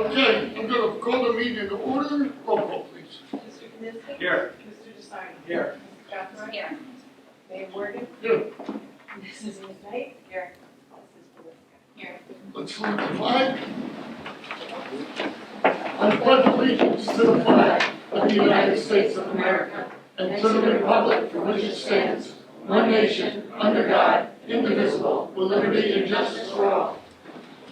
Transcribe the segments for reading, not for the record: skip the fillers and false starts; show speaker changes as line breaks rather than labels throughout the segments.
Okay, I'm going to call the meeting to order. Roll call, please.
Mr. Knizzli?
Here.
Mr. DeSarno?
Here.
Mrs. Cuthbert?
Here.
Mayor Morgan?
Here,
Mrs. McKnight? Here. Mrs. Belisca?
Here.
let's salute the flag. I pledge allegiance to the flag of the United States of America and to the republic for which it stands, one nation, under God, indivisible, with liberty and justice for all.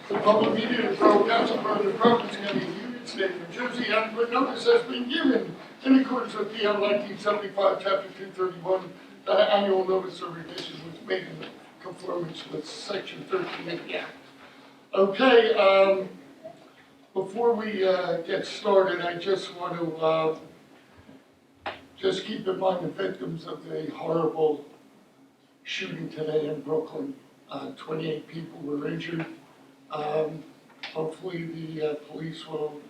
The public meeting of the Borough Council, Borough of New Providence, County of Union, State of New Jersey, adequate notice has been given in accordance with PM 1975, Chapter 231. The annual notice of revision was made in conformance with Section 13 of the Act. Okay, before we get started, I just want to just keep in mind the victims of the horrible shooting today in Brooklyn. 28 people were injured. Hopefully the police will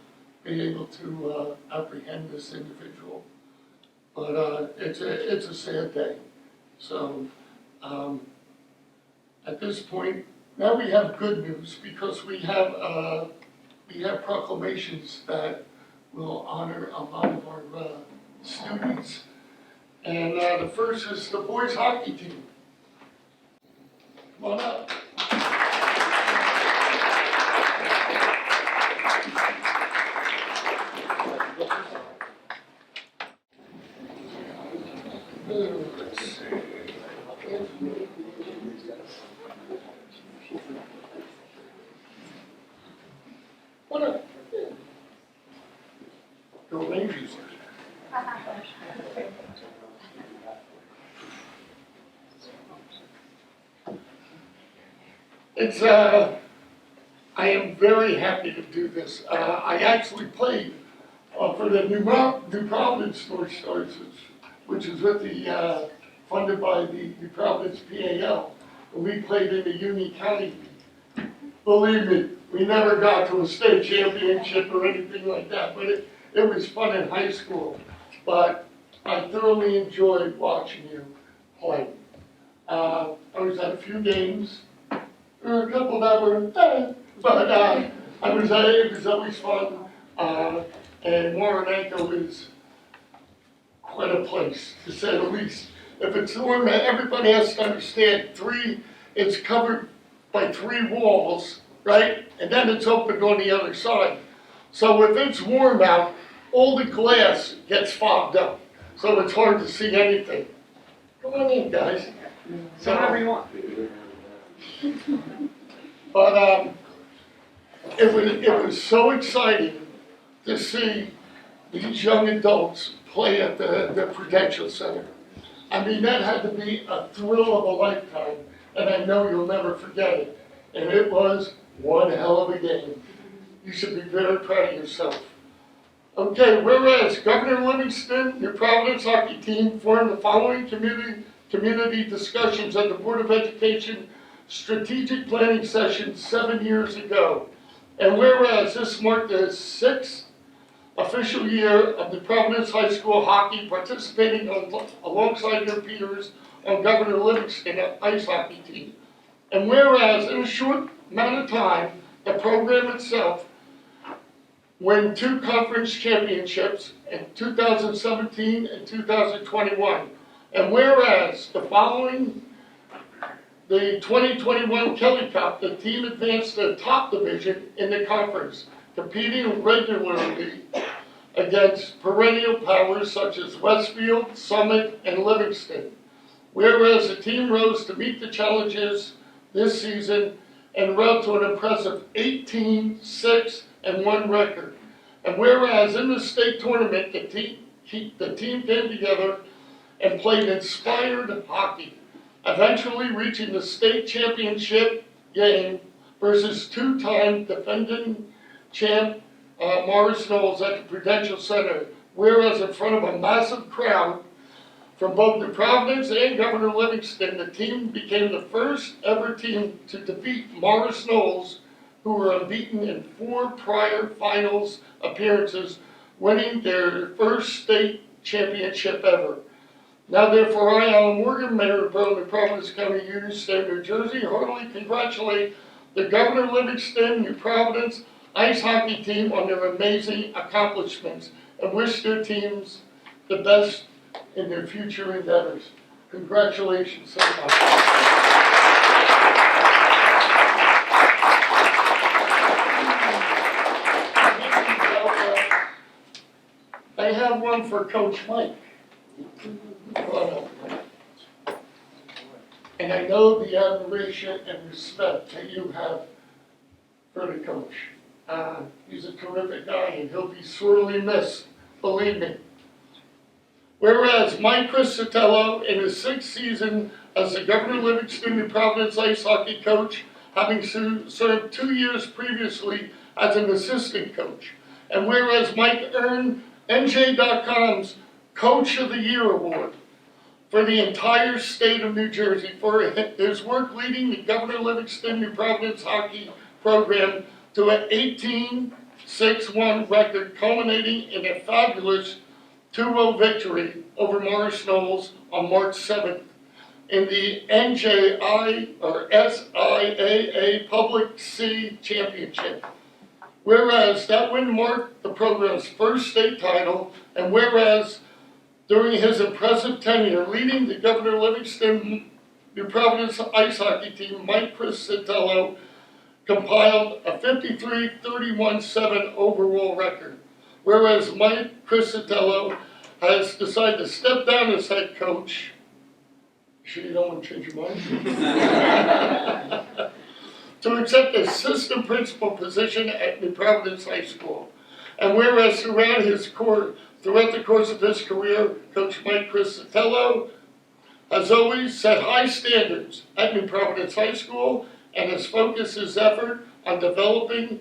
be able to apprehend this individual. But it's a sad day. So at this point, now we have good news because we have proclamations that will honor a lot of our students. And the first is the boys hockey team. Come on up. Let's see. What up? Go Rangers. It's I am very happy to do this. I actually played for the New Providence North Stars, which is with the funded by the New Providence PAL. And we played in the Union County. Believe me, we never got to a state championship or anything like that, but it was fun in high school. But I thoroughly enjoyed watching you play. I was at a few games. There were a couple that were, but it was always fun. And Warrenanko is quite a place, to say the least. If it's warm, everybody has to understand, it's covered by 3 walls, right? And then it's open on the other side. So if it's warm out, all the glass gets fogged up. So it's hard to see anything. Come on in, guys. So,
Whatever you want.
But it was so exciting to see these young adults play at the Prudential Center. I mean, that had to be a thrill of a lifetime, and I know you'll never forget it. And it was one hell of a game. You should be very proud of yourself. Okay, whereas Governor Livingston, New Providence hockey team formed the following community discussions at the Board of Education strategic planning session 7 years ago. And whereas this marked the 6th official year of the Providence High School hockey participating alongside their peers on Governor Livingston ice hockey team. And whereas in a short amount of time, the program itself won 2 conference championships in 2017 and 2021. And whereas the following the 2021 Kelly Cup, the team advanced to the top division in the conference, competing regularly against perennial powers such as Westfield, Summit, and Livingston. Whereas the team rose to meet the challenges this season and rose to an impressive 18-6-1 record. And whereas in the state tournament, the team came together and played inspired hockey, eventually reaching the state championship game versus 2-time defending champ Morris Knowles at the Prudential Center, whereas in front of a massive crowd from both New Providence and Governor Livingston, the team became the first ever team to defeat Morris Knowles, who were unbeaten in 4 prior finals appearances, winning their first state championship ever. Now therefore, I, Alan Morgan, Mayor of Borough of New Providence County, Union State of New Jersey, heartily congratulate the Governor Livingston, New Providence ice hockey team on their amazing accomplishments and wish their teams the best in their future endeavors. Congratulations so much. I have one for Coach Mike. And I know the admiration and respect that you have for the coach. He's a terrific guy and he'll be sorely missed, believe me. Whereas Mike Criscitello, in his 6th season as the Governor Livingston New Providence ice hockey coach, having served 2 years previously as an assistant coach. And whereas Mike earned NJ.com's Coach of the Year award for the entire state of New Jersey for his work leading the Governor Livingston New Providence hockey program to an 18-6-1 record, culminating in a fabulous 2-0 victory over Morris Knowles on March 7th in the NJI or SIAA Public C Championship. Whereas that win marked the program's first state title, and whereas during his impressive tenure leading the Governor Livingston New Providence ice hockey team, Mike Criscitello compiled a 53-31-7 overall record. Whereas Mike Criscitello has decided to step down as head coach. Sure you don't want to change your mind? To accept the assistant principal position at New Providence High School. And whereas throughout the course of his career, Coach Mike Criscitello has always set high standards at New Providence High School and has focused his effort on developing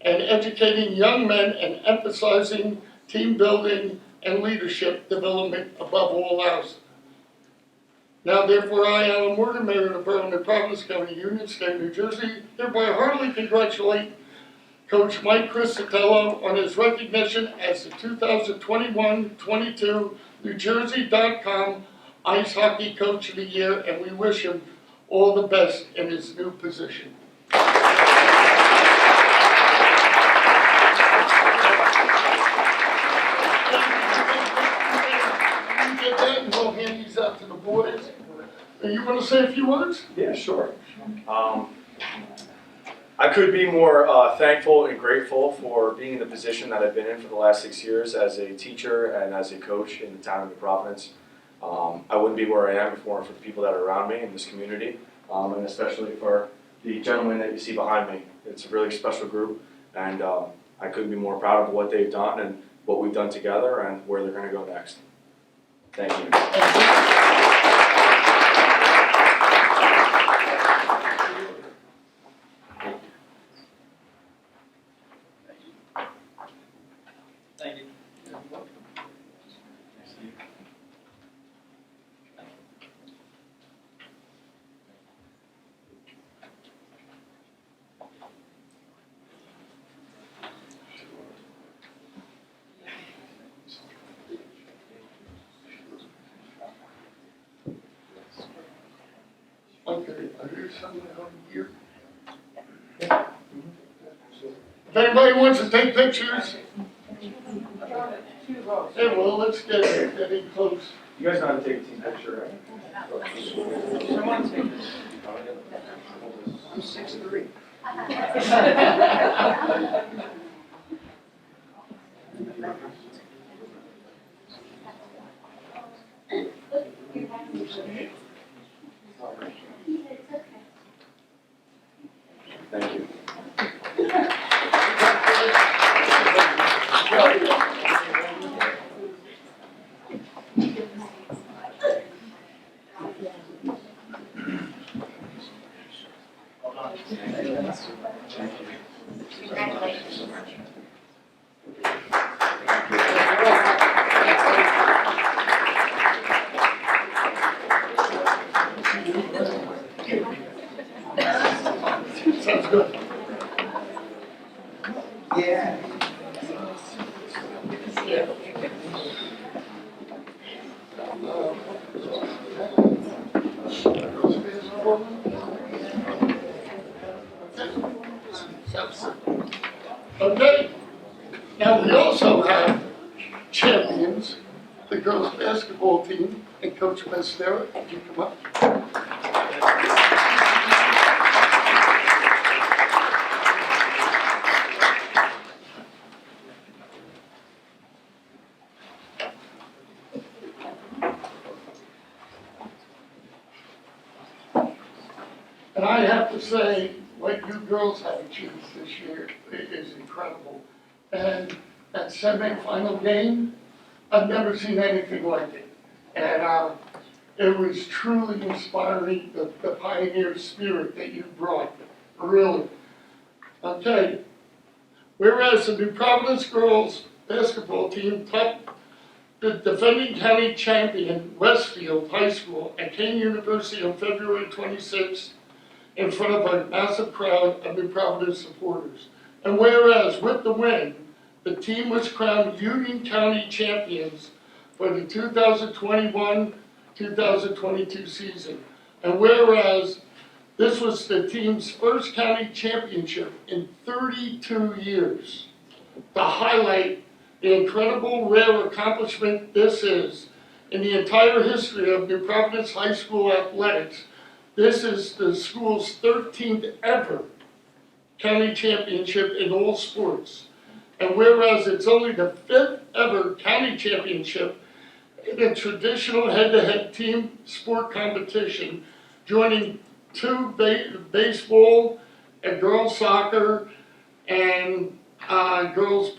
and educating young men and emphasizing team building and leadership development above all else. Now therefore I, Alan Morgan, Mayor of the Borough of New Providence, County Union, State of New Jersey, hereby heartily congratulate Coach Mike Criscitello on his recognition as the 2021-22 NewJersey.com Ice Hockey Coach of the Year, and we wish him all the best in his new position. Get that and we'll hand these out to the boys. You want to say a few words?
Yeah, sure. I could be more thankful and grateful for being in the position that I've been in for the last 6 years as a teacher and as a coach in the town of New Providence. I wouldn't be where I am if it weren't for the people that are around me in this community, and especially for the gentlemen that you see behind me. It's a really special group, and I couldn't be more proud of what they've done and what we've done together and where they're going to go next. Thank you.
Thank you.
Okay, here's something over here. If anybody wants to take pictures, hey, well, let's get in close.
You guys know how to take a team picture, right?
Someone take this. I'm 6'3".
Thank you.
Sounds good.
Yeah.
Coach Messera, if you come up. And I have to say, what you girls have achieved this year is incredible. And that semifinal game, I've never seen anything like it. And it was truly inspiring, the pioneer spirit that you brought, really. Okay, whereas the New Providence girls basketball team topped the defending county champion Westfield High School at Kane University on February 26th in front of a massive crowd of New Providence supporters. And whereas with the win, the team was crowned Union County champions for the 2021-2022 season. And whereas this was the team's first county championship in 32 years, to highlight the incredible rare accomplishment this is in the entire history of New Providence High School athletics. This is the school's 13th ever county championship in all sports. And whereas it's only the 5th ever county championship in a traditional head-to-head team sport competition, joining two baseball and girls soccer and girls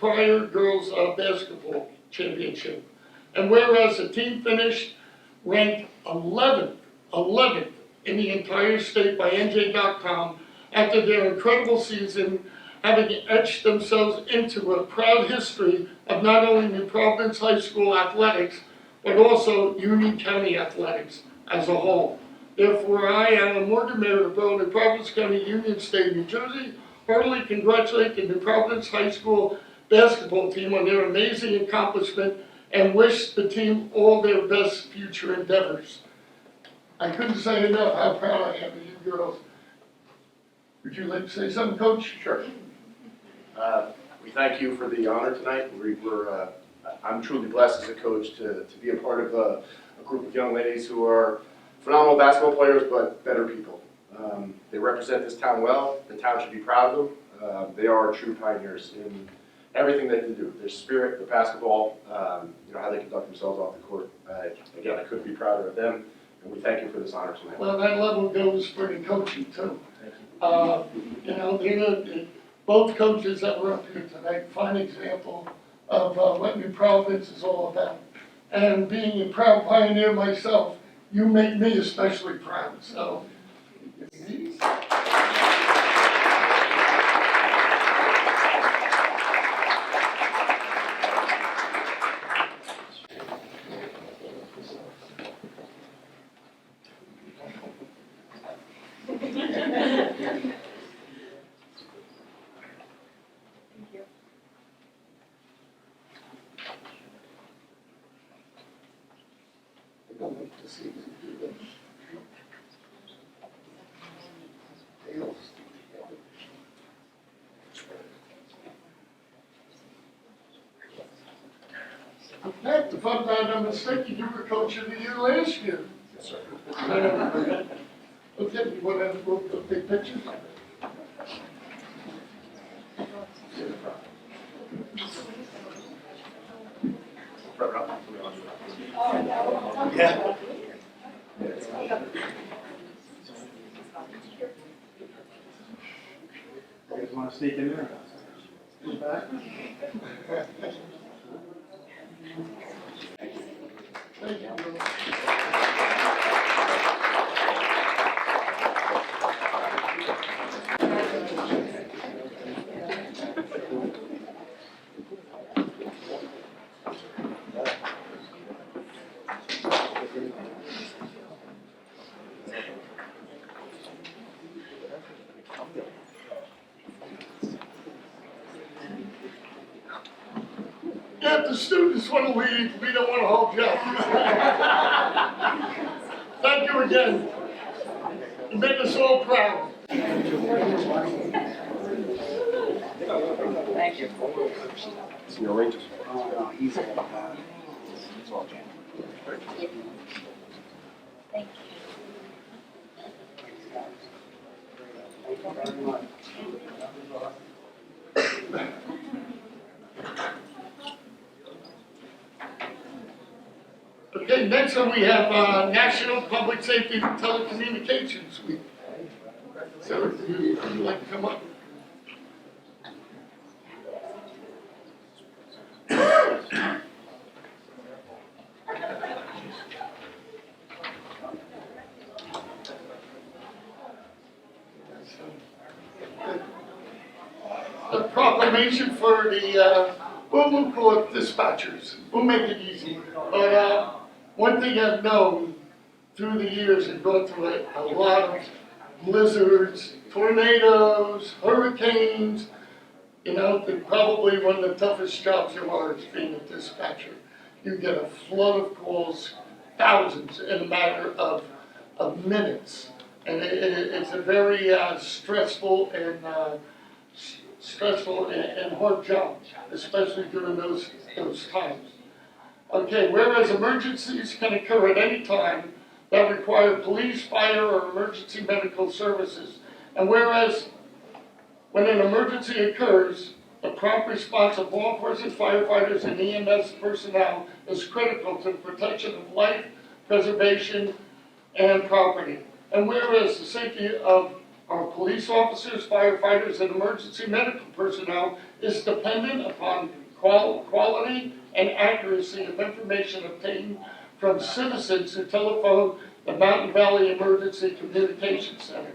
basketball championship. And whereas the team finished ranked 11th in the entire state by NJ.com after their incredible season, having etched themselves into a proud history of not only New Providence High School athletics, but also Union County athletics as a whole. Therefore, I, Alan Morgan, Mayor of the Borough of New Providence County, Union State, New Jersey, heartily congratulate the New Providence High School basketball team on their amazing accomplishment and wish the team all their best future endeavors. I couldn't say enough how proud I am of you girls. Would you like to say something, Coach?
Sure. We thank you for the honor tonight. I'm truly blessed as a coach to be a part of a group of young ladies who are phenomenal basketball players, but better people. They represent this town well. The town should be proud of them. They are true pioneers in everything that they do. Their spirit, their basketball, how they conduct themselves off the court. Again, I couldn't be prouder of them, and we thank you for this honor tonight.
Well, that level goes for the coaching too. Both coaches that were up here tonight, fine example of what New Providence is all about. And being a proud pioneer myself, you make me especially proud, so. Matt, if I'm not mistaken, you were coach of the year last year.
Yes, sir.
Okay, you want to go take pictures?
Yeah.
You guys want to sneak in there?
Thank you. Yeah, if the students want to leave, we don't want to hold you up. Thank you again. You made us all proud.
Thank you.
Senior Rangers.
Oh, no, he's it's all Jan.
Thank
Thank you very much.
Okay, next one we have National Public Safety and Telecommunications Week. So, would you like to come up? A proclamation for the, we'll call it dispatchers. We'll make it easy. But one thing I've known through the years and gone through a lot of blizzards, tornadoes, hurricanes. You know, probably one of the toughest jobs there are is being a dispatcher. You get a flood of calls, thousands in a matter of minutes. And it's a very stressful and hard job, especially during those times. Okay, whereas emergencies can occur at any time that require police, fire, or emergency medical services, and whereas when an emergency occurs, the prompt response of law enforcement, firefighters, and EMS personnel is critical to the protection of life, preservation, and property. And whereas the safety of our police officers, firefighters, and emergency medical personnel is dependent upon quality and accuracy of information obtained from citizens who telephone the Mountain Valley Emergency Communications Center.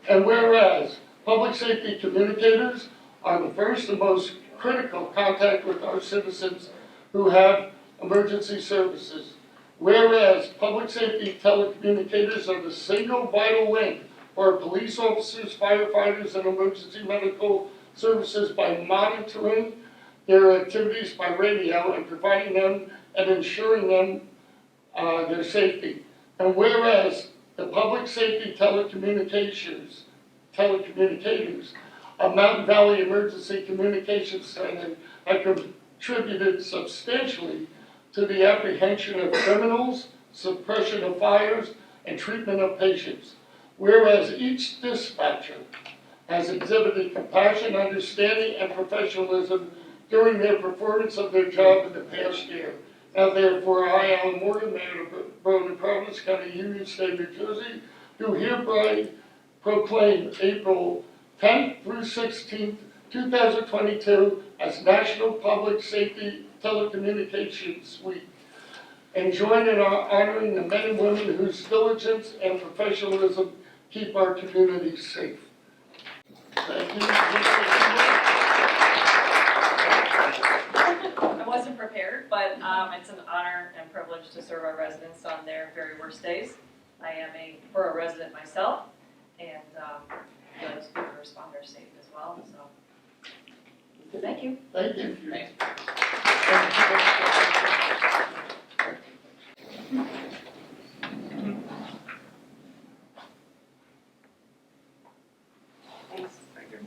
And whereas public safety communicators are the first and most critical contact with our citizens who have emergency services. Whereas public safety telecommunicators are the single vital link for police officers, firefighters, and emergency medical services by monitoring their activities by radio and providing them and ensuring them their safety. And whereas the public safety telecommunicators of Mountain Valley Emergency Communications Center have contributed substantially to the apprehension of criminals, suppression of fires, and treatment of patients. Whereas each dispatcher has exhibited compassion, understanding, and professionalism during their performance of their job in the past year. Now therefore, I, Alan Morgan, Mayor of the Borough of New Providence, County Union State, New Jersey, do hereby proclaim April 10th through 16th, 2022 as National Public Safety Telecommunications Week, and join in honoring the men and women whose diligence and professionalism keep our communities safe. Thank you.
I wasn't prepared, but it's an honor and privilege to serve our residents on their very worst days. I am a borough resident myself, and those who are responders safe as well, so thank you.
Thank you.
Thanks.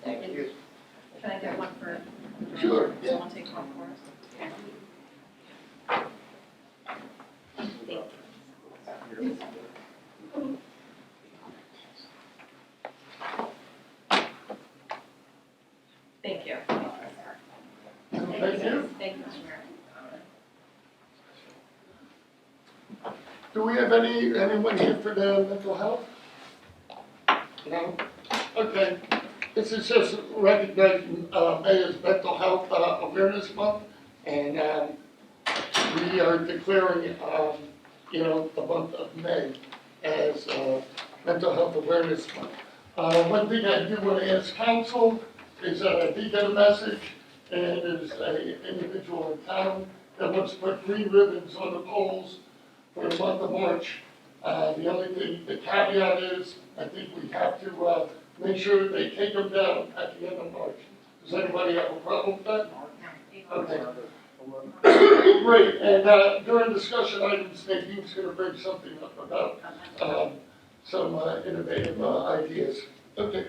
Thank you. Can I get one for?
Sure.
Someone take one for us? Thank you.
Thank you.
Thank you, Mr. Mayor.
Do we have anyone here for the mental health? No? Okay. This is just recognizing May as Mental Health Awareness Month, and we are declaring, the month of May as Mental Health Awareness Month. One thing I do want to ask council is that I did get a message, and there's an individual in town that wants to put green ribbons on the poles for the month of March. The only thing, the caveat is, I think we have to make sure they take them down at the end of March. Does anybody have a problem with that? Okay. Great, and during discussion items, Nadine's going to bring something up about some innovative ideas. Okay.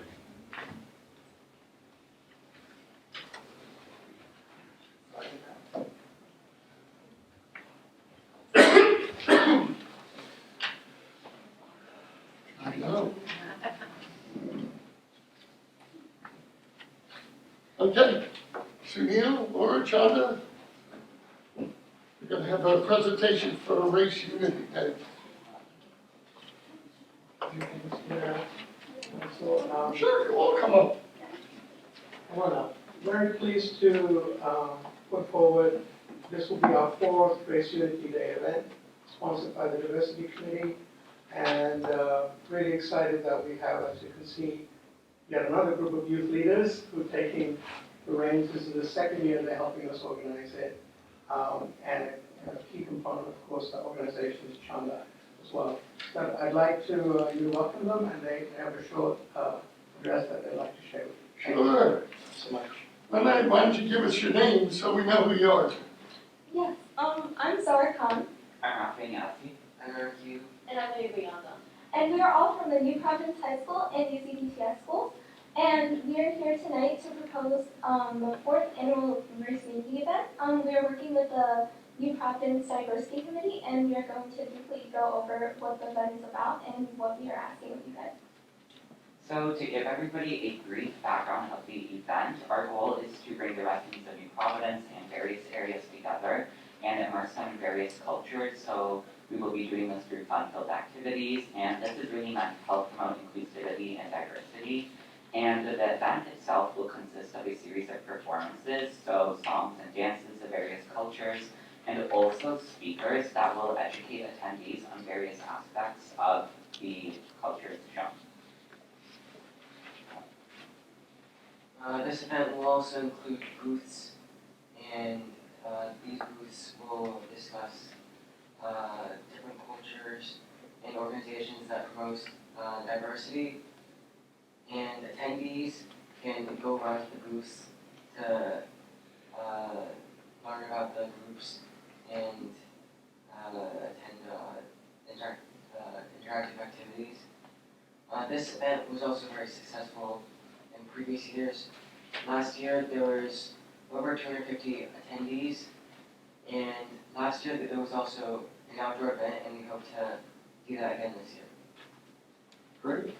I know. Okay, Sunil, Laura, Chanda, we're gonna have a presentation for Race Unity Day.
So,
Sure, you all come up.
very pleased to put forward, this will be our fourth Race Unity Day event, sponsored by the Diversity Committee, and really excited that we have, as you can see, yet another group of youth leaders who are taking the reins. This is the second year they're helping us organize it, and a key component, of course, the organization is Chanda as well. So I'd like to you welcome them, and they have a short address that they'd like to share with you. Thank you
Sure.
so much.
Lynette, why don't you give us your name so we know who you are?
Yes, I'm Zara Khan,
I'm Rafi Yassi. I'm Arju.
and I'm Ava Yanda. And we are all from the New Providence High School and UCPTS schools. And we are here tonight to propose the fourth annual Race Unity event. We are working with the New Providence Diversity Committee, and we are going to briefly go over what the event is about and what we are asking of you guys.
So to give everybody a brief background of the event, our goal is to bring the residents of New Providence and various areas together and immerse them in various cultures. So we will be doing this through fun-filled activities, and this is really meant to help promote inclusivity and diversity. And the event itself will consist of a series of performances, so songs and dances of various cultures, and also speakers that will educate attendees on various aspects of the cultures shown.
This event will also include booths, and these booths will discuss different cultures and organizations that promote diversity. And attendees can go around to the booths to learn about the groups and attend interactive activities. This event was also very successful in previous years. Last year there was over 250 attendees, and last year there was also an outdoor event, and we hope to do that again this year.
Great.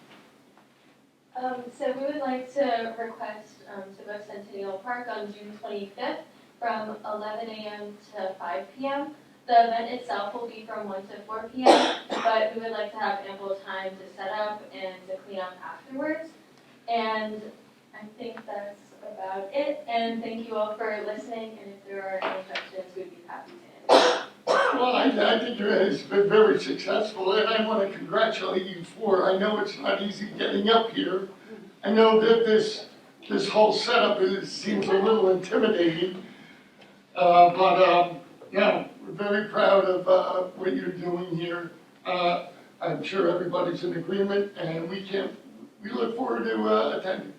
So we would like to request to go to Centennial Park on June 25th from 11 a.m. to 5 p.m. The event itself will be from 1 to 4 p.m., but we would like to have ample time to set up and to clean up afterwards. And I think that's about it. And thank you all for listening, and if there are any questions, we'd be happy to answer.
Well, I think it's been very successful, and I want to congratulate you for, I know it's not easy getting up here. I know that this whole setup seems a little intimidating, but yeah, we're very proud of what you're doing here. I'm sure everybody's in agreement, and we look forward to attending.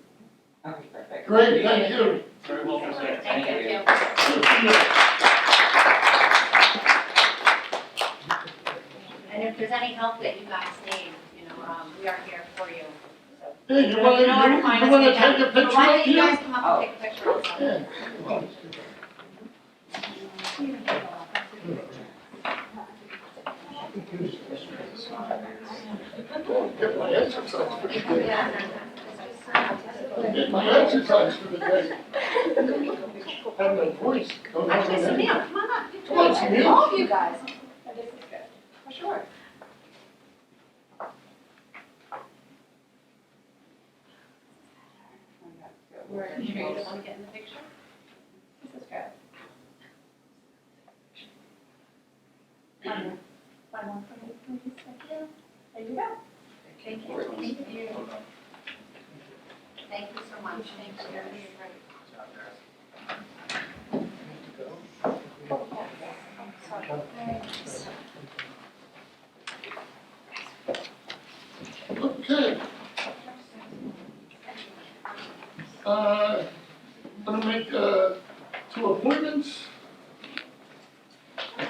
Okay, perfect.
Great, thank you.
Very well presented.
Thank you.
And if there's any help that you guys need, we are here for you. So,
Hey, you want to take a picture
But why
up
don't you guys
here?
come up and take a picture also?
Yeah, come on. Get my exercise for the day. Get my exercise for the day. Have my voice. Don't have
Actually,
any-
Sunil, come on up.
Come on, Sunil.
All of you guys. This is good, for sure. We're sure you don't want to get in the picture? This is good. One for me, please. Thank you. There you go. Thank you. Thank you. Thank you so much. Thank you. You're great. Oh, yeah. I'm sorry.
Okay. I'm gonna make, 2 appointments.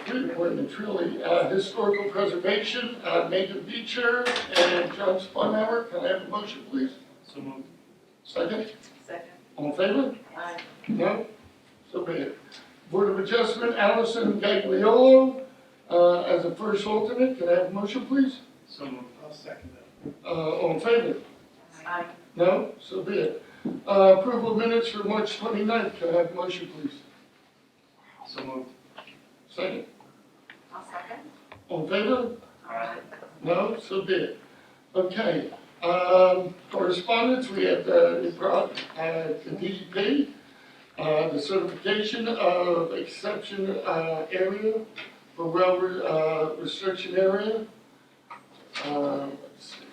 3 appointments, really. Historical preservation, Megan Beecher and John Spunhauer. Can I have a motion, please?
So moved.
Second?
Second.
All in favor?
Aye.
No? So be it. Board of Adjustment, Allison Gagliolo, as a first alternate. Can I have a motion, please?
So moved. I'll second that.
All in favor?
Aye.
No? So be it. Approval of minutes for March 29th. Can I have a motion, please?
So moved.
Second.
I'll second.
All in favor?
Aye.
No? So be it. Okay. Correspondence, we have the DEP, the certification of exception area for well restriction area. Let's see.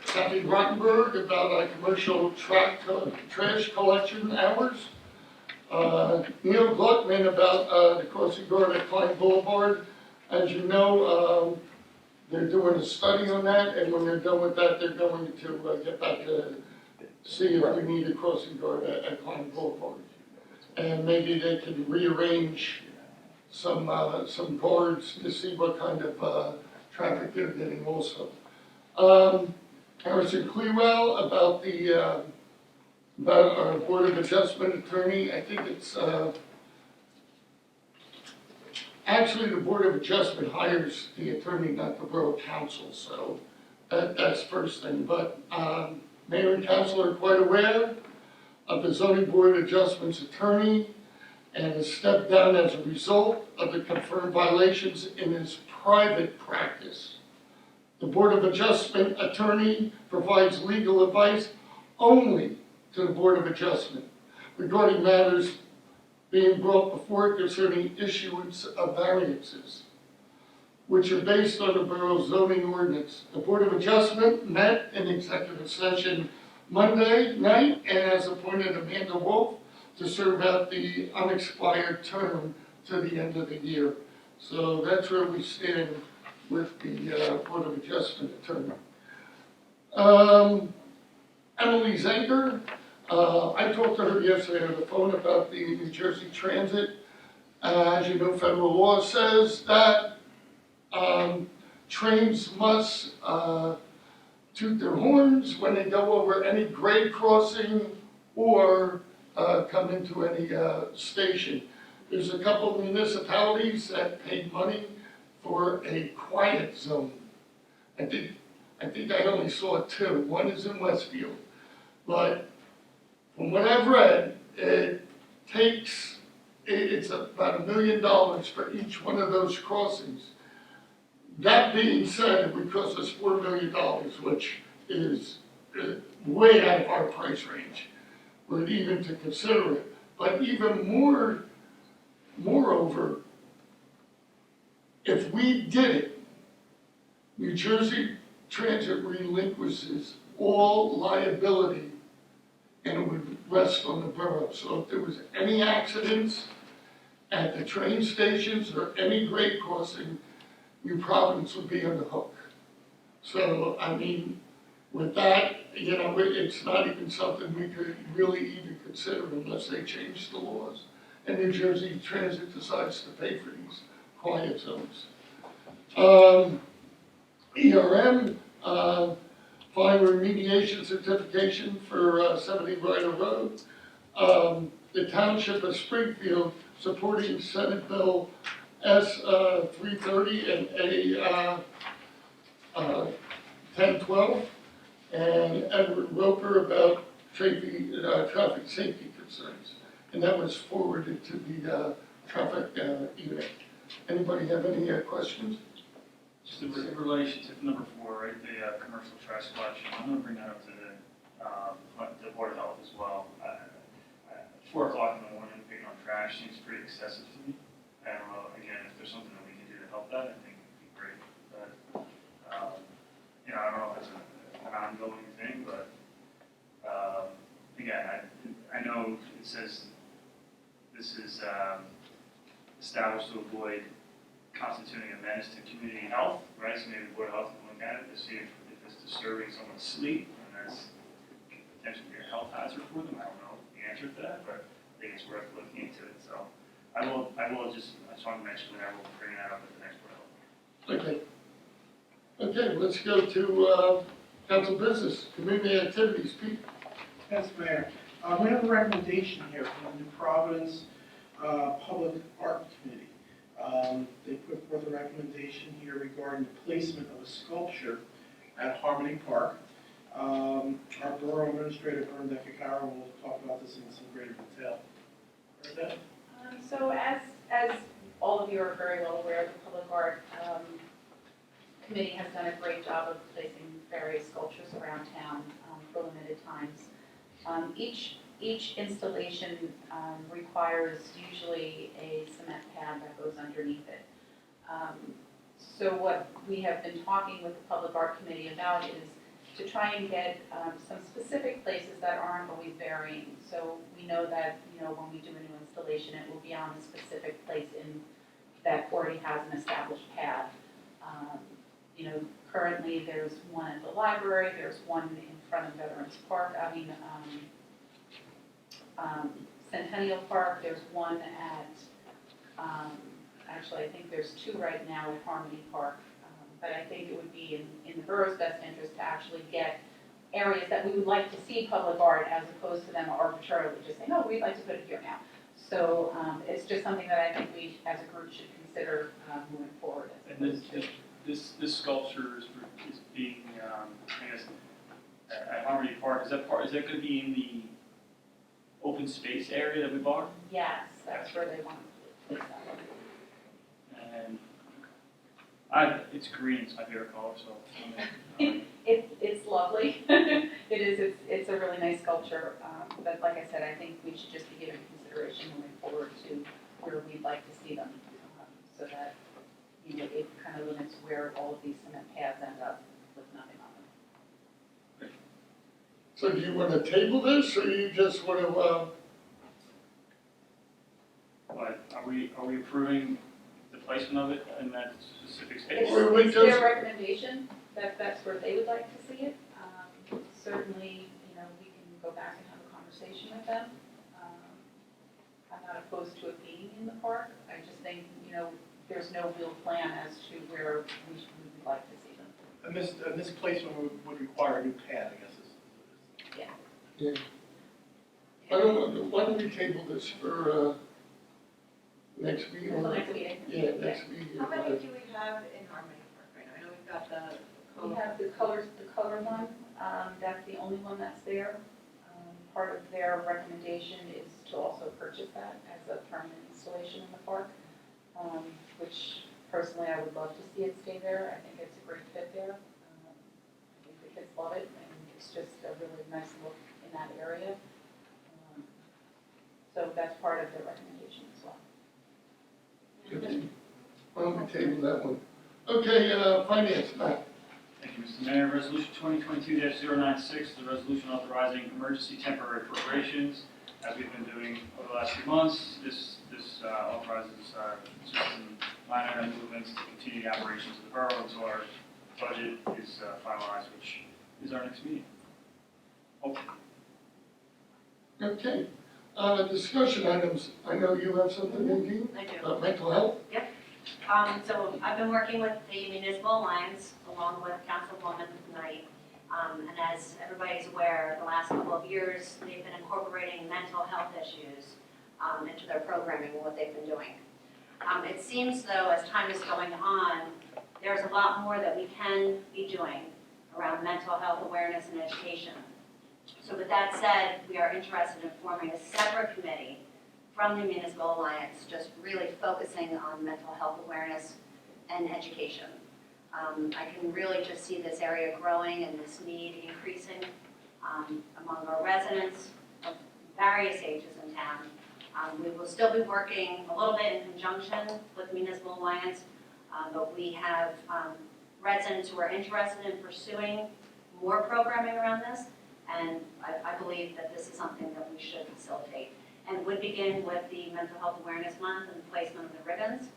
Kathy Rottenberg about commercial trash collection hours. Neil Gluckman about the crossing guard at Klein Boulevard. As you know, they're doing a study on that, and when they're done with that, they're going to get back to see if we need a crossing guard at Klein Boulevard. And maybe they can rearrange some guards to see what kind of traffic they're getting also. Harrison Clewell about our Board of Adjustment attorney. I think it's, actually the Board of Adjustment hires the attorney, not the Borough Council, so that's first thing. But Mayor and Council are quite aware of the Zoning Board of Adjustment's attorney and has stepped down as a result of the confirmed violations in his private practice. The Board of Adjustment attorney provides legal advice only to the Board of Adjustment regarding matters being brought before it concerning issuance of variances, which are based on the borough's zoning ordinance. The Board of Adjustment met in executive session Monday night and has appointed Amanda Wolf to serve out the unexpired term to the end of the year. So that's where we stand with the Board of Adjustment attorney. Emily Zenker, I talked to her yesterday on the phone about the New Jersey Transit. As you know, federal law says that trains must toot their horns when they go over any grade crossing or come into any station. There's a couple of municipalities that paid money for a quiet zone. I think I only saw two. One is in Westfield. But from what I've read, it's about $1 million for each one of those crossings. That being said, it would cost us $4 million, which is way out of our price range, or even to consider it. But even moreover, if we did it, New Jersey Transit relinquishes all liability and it would rest on the borough. So if there was any accidents at the train stations or any grade crossing, New Providence would be on the hook. So, I mean, with that, you know, it's not even something we could really even consider unless they change the laws. And New Jersey Transit decides to pay for these quiet zones. ERM, fine remediation certification for 70 Ryder Road. The Township of Springfield supporting Senate Bill S 330 and A 1012, and Edward Roper about traffic safety concerns. And that was forwarded to the traffic unit. Anybody have any questions?
Just in relation to number 4, right, the commercial trash collection, I'm gonna bring that up to the Board of Health as well. 4 o'clock in the morning, picking on trash seems pretty excessive to me. I don't know, again, if there's something that we can do to help that, I think it'd be great. But, you know, I don't know if it's an ongoing thing, but, again, I know it says this is established to avoid constituting a menace to community health, right? So maybe the Board of Health can look at it to see if it's disturbing someone's sleep and that's potentially a health hazard for them. I don't know the answer to that, but I think it's worth looking into it. So I just want to mention that I will bring that up at the next Board of Health.
Okay. Okay, let's go to council business, community activities. Pete?
Yes, Mayor. We have a recommendation here from the New Providence Public Art Committee.
They put forth a recommendation here regarding the placement of a sculpture at Harmony Park. Our Borough Administrator, Bernadette Ficarra, will talk about this in some greater detail. Bernadette?
So as all of you are very well aware, the Public Art Committee has done a great job of placing various sculptures around town for limited times. Each installation requires usually a cement pad that goes underneath it. So what we have been talking with the Public Art Committee about is to try and get some specific places that aren't always varying. So we know that, when we do a new installation, it will be on a specific place that already has an established pad. Currently there's one at the library, there's one in front of Veterans Park, Centennial Park, there's one at, actually I think there's two right now at Harmony Park. But I think it would be in the borough's best interest to actually get areas that we would like to see public art as opposed to them arbitrarily just saying, oh, we'd like to put it here now. So it's just something that I think we as a group should consider moving forward.
And this sculpture is being, I guess, at Harmony Park, is that going to be in the open space area that we bought?
Yes, that's where they want to place that one.
And it's green, it's my favorite color, so.
It's lovely. It's a really nice sculpture. But like I said, I think we should just be giving consideration moving forward to where we'd like to see them, so that it kind of limits where all of these cement pads end up with nothing on them.
So do you want to table this, or you just want to,
But are we approving the placement of it in that specific space?
It's their recommendation that that's where they would like to see it. Certainly, we can go back and have a conversation with them. I'm not opposed to it being in the park. I just think, there's no real plan as to where we would like to see them.
And this placement would require a new pad, I guess.
yeah. Why don't we table this for next meeting?
Until next meeting.
Yeah, next meeting.
How many do we have in Harmony Park right now? I know we've got the.
We have the color one, that's the only one that's there. Part of their recommendation is to also purchase that as a permanent installation in the park, which personally I would love to see it stay there. I think it's a great fit there. I think the kids love it, and it's just a really nice look in that area. So that's part of their recommendation as well.
Okay. Why don't we table that one? Okay, finance, Matt.
Thank you, Mr. Mayor. Resolution 2022-096, the resolution authorizing emergency temporary appropriations. As we've been doing over the last few months, this authorizes certain line item movements to continue the operations of the borough until our budget is finalized, which is our next meeting. Hopefully.
Okay. Discussion items. I know you have something, Nadine,
I do.
about mental health.
So I've been working with the Municipal Alliance along with Councilwoman Knight. And as everybody's aware, the last couple of years, they've been incorporating mental health issues into their programming and what they've been doing. It seems though, as time is going on, there's a lot more that we can be doing around mental health awareness and education. So with that said, we are interested in forming a separate committee from the Municipal Alliance, just really focusing on mental health awareness and education. I can really just see this area growing and this need increasing among our residents of various ages in town. We will still be working a little bit in conjunction with the Municipal Alliance, but we have residents who are interested in pursuing more programming around this, and I believe that this is something that we should facilitate. And would begin with the Mental Health Awareness Month and the placement of the ribbons.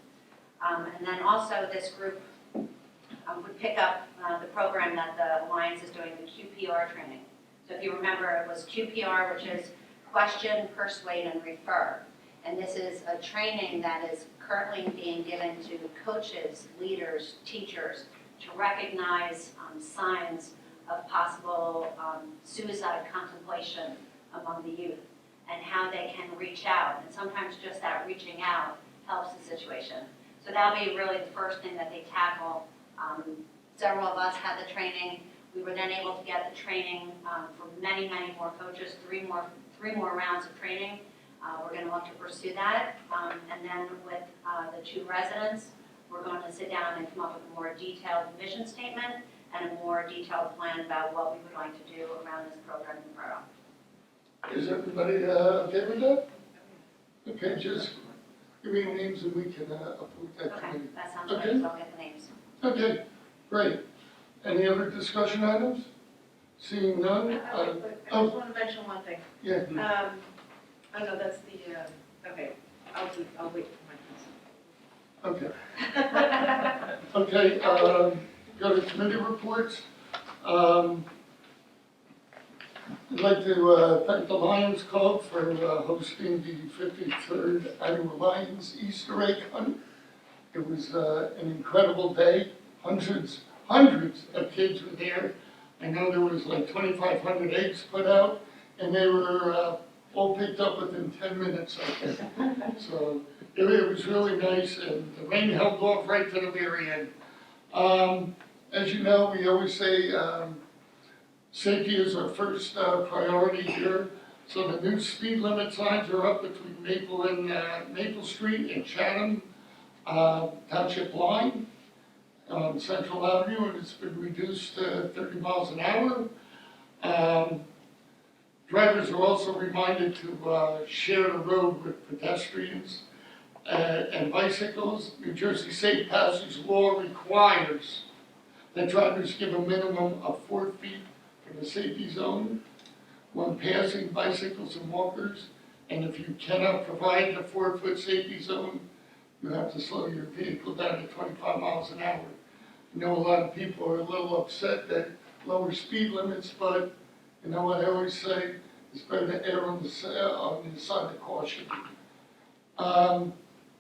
And then also this group would pick up the program that the Alliance is doing, the QPR training. So if you remember, it was QPR, which is question, persuade, and refer. And this is a training that is currently being given to coaches, leaders, teachers, to recognize signs of possible suicide contemplation among the youth, and how they can reach out. And sometimes just that reaching out helps the situation. So that'll be really the first thing that they tackle. Several of us had the training. We were then able to get the training for many, many more coaches, three more rounds of training. We're going to look to pursue that. And then with the 2 residents, we're going to sit down and come up with a more detailed mission statement and a more detailed plan about what we would like to do around this program in the borough.
Is everybody okay with that? Okay, just give me names and we can approve that
Okay,
committee.
that sounds
Okay.
good, so I'll get the names.
Okay, great. Any other discussion items? Seeing none?
I just want to mention one thing.
Yeah,
Oh, no, that's the, okay, I'll wait for
okay.
my piece.
Okay, go to committee reports. I'd like to thank the Lions Club for hosting the 53rd Annual Lions Easter Egg Hunt. It was an incredible day. Hundreds of kids were there. I know there was like 2,500 eggs put out, and they were all picked up within 10 minutes, I think. So it was really nice, and the rain held off right to the very end. As you know, we always say safety is our first priority here. So the new speed limit signs are up between Maple Street and Chatham Township line on Central Avenue, and it's been reduced to 30 miles an hour. Drivers are also reminded to share the road with pedestrians and bicycles. New Jersey Safe Passage law requires that drivers give a minimum of 4 feet from the safety zone when passing bicycles and walkers. And if you cannot provide the 4-foot safety zone, you have to slow your vehicle down to 25 miles an hour. I know a lot of people are a little upset that lower speed limits, but you know what I always say, it's better to err on the side of caution.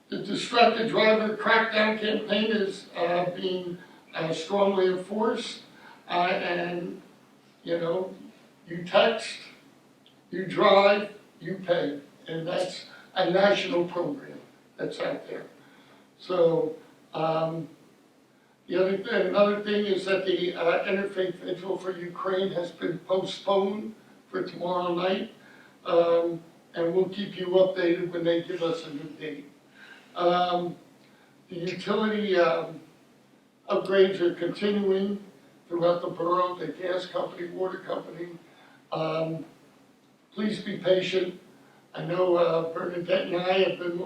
The distracted driver crackdown campaign is being strongly enforced, and you know, you text, you drive, you pay, and that's a national program that's out there. So another thing is that the Interfaith Vigil for Ukraine has been postponed for tomorrow night, and we'll keep you updated when they give us a new date. The utility upgrades are continuing throughout the borough, the gas company, water company. Please be patient. I know Bernadette and I have been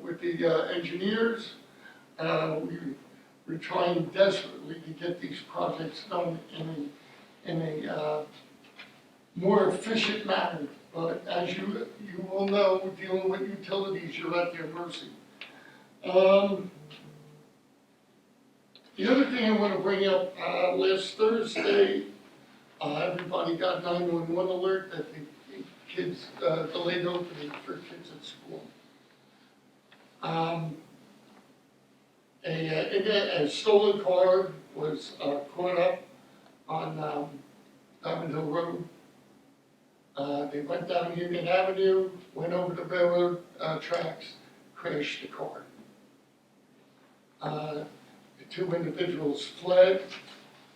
with the engineers. We're trying desperately to get these projects done in a more efficient manner. But as you all know, dealing with utilities, you're at their mercy. The other thing I want to bring up, last Thursday, everybody got 911 alert that the kids, delayed opening for kids at school. A stolen car was caught up on Diamond Hill Road. They went down Union Avenue, went over the railroad tracks, crashed the car. The 2 individuals fled.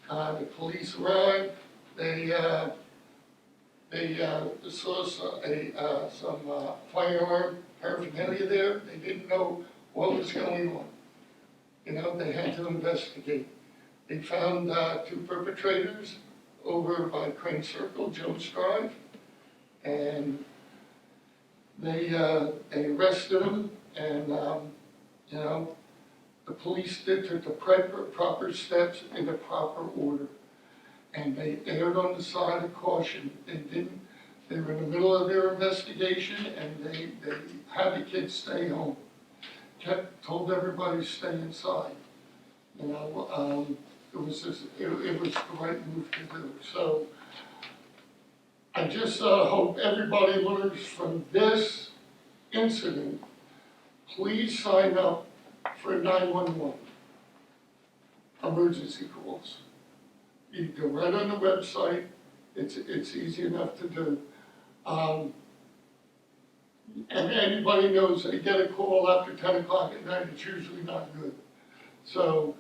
The police arrived. They saw some firearm paraphernalia there. They didn't know what was going on. You know, they had to investigate. They found 2 perpetrators over by Crane Circle, Jones Drive, and they arrested them, and you know, the police took the proper steps in the proper order, and they erred on the side of caution. They were in the middle of their investigation, and they had the kids stay home. Told everybody to stay inside. You know, it was the right move to do. So I just hope everybody learns from this incident. Please sign up for 911 emergency calls. You go right on the website. It's easy enough to do. And anybody knows they get a call after 10 o'clock at night, it's usually not good. So,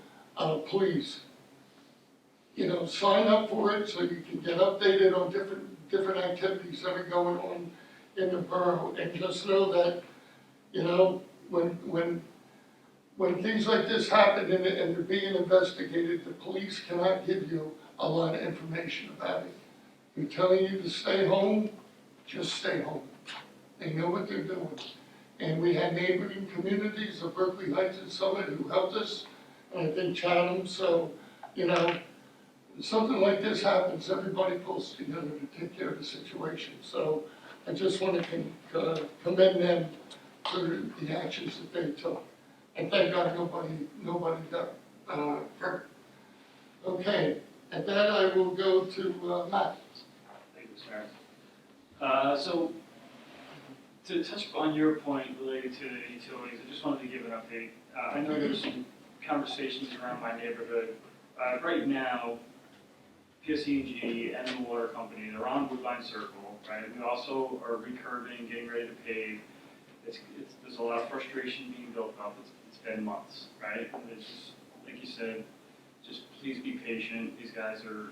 please, sign up for it so you can get updated on different activities that are going on in the borough. And just know that, when things like this happen and they're being investigated, the police cannot give you a lot of information about it. They're telling you to stay home, just stay home. They know what they're doing. And we had neighboring communities of Berkeley Heights and Summit who helped us, and I think Chatham, so, something like this happens, everybody pulls together to take care of the situation. So I just want to commend them for the actions that they took. And thank God nobody got hurt. Okay, at that I will go to Matt.
Thank you, Mr. Mayor. So, to touch on your point related to the utilities, I just wanted to give an update. I know there's some conversations around my neighborhood. Right now, PSE&G and the water company, they're on Woodbine Circle, right? We also are recurving, getting ready to pave. There's a lot of frustration being built up. It's been months, right? And it's just, like you said, just please be patient. These guys are,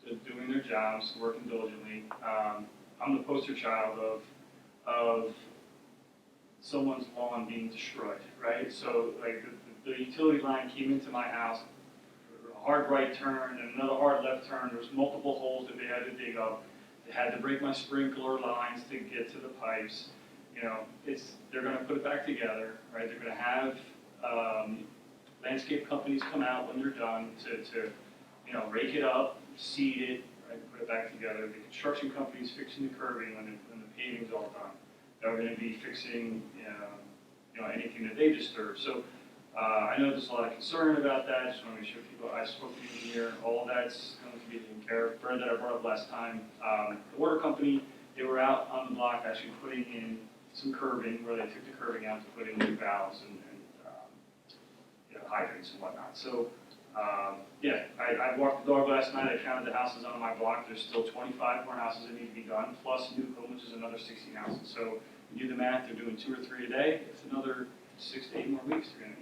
they're doing their jobs, working diligently. I'm the poster child of someone's lawn being destroyed, right? So, like, the utility line came into my house, a hard right turn and another hard left turn. There was multiple holes that they had to dig up. They had to break my sprinkler lines to get to the pipes. They're gonna put it back together, right? They're gonna have landscape companies come out when they're done to rake it up, seed it, right, put it back together. The construction company's fixing the curbing when the paving's all done. They're gonna be fixing, anything that they disturb. So, I know there's a lot of concern about that. Just wanna make sure I spoke to you here, all of that's going to be taken care of. Brenda, that I brought up last time, the water company, they were out on the block actually putting in some curbing where they took the curbing out to put in new valves and hydrants and whatnot. So, I walked the dog last night. I counted the houses on my block. There's still 25 more houses that need to be done, plus Newcomb, which is another 16 houses. So, you do the math, they're doing 2 or 3 a day. It's another 6 to 8 more weeks. They're going to,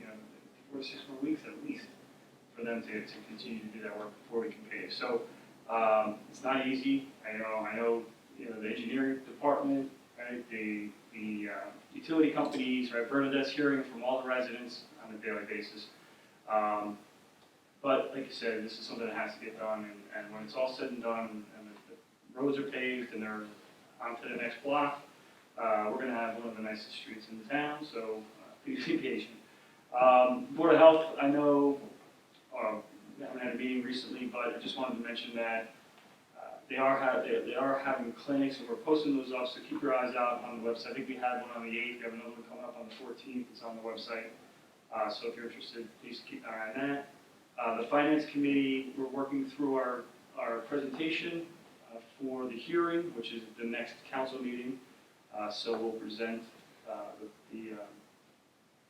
4 to 6 more weeks at least for them to continue to do that work before we can pave. So, it's not easy. I know, the engineering department, right, the utility companies, right, Bernadette's hearing from all the residents on a daily basis. But like you said, this is something that has to get done, and when it's all said and done, and the roads are paved and they're on to the next block, we're going to have one of the nicest streets in the town, so please be patient. Board of Health, I know, we haven't had a meeting recently, but I just wanted to mention that they are having clinics, and we're posting those up, so keep your eyes out on the website. I think we had one on the 8th, we have another one coming up on the 14th, it's on the website. So if you're interested, please keep an eye on that. The Finance Committee, we're working through our presentation for the hearing, which is the next council meeting. So we'll present the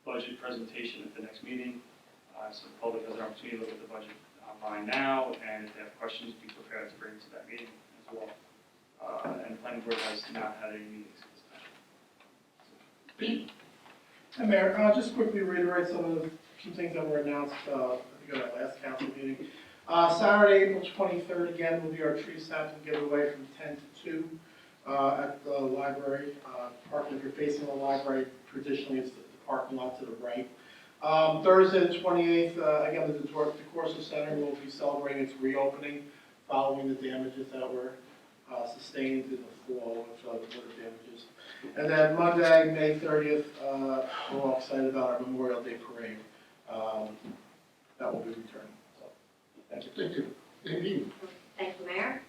budget presentation at the next meeting. So the public has an opportunity to look at the budget online now, and if they have questions, be prepared to bring it to that meeting as well. And the planning board has not had any meetings at this time.
Pete?
Hi, Mayor, I'll just quickly reiterate some things that were announced, I think at our last council meeting. Saturday, April 23rd, again, will be our tree sapling giveaway from 10 to 2 at the library. If you're facing the library, traditionally it's the parking lot to the right. Thursday, the 28th, again, the DeCorso Center will be celebrating its reopening following the damages that were sustained in the fall with the water damages. And then Monday, May 30th, we're all excited about our Memorial Day Parade. That will be returning. So, thank you.
Thank you. Indeed.
Thank you, Mayor.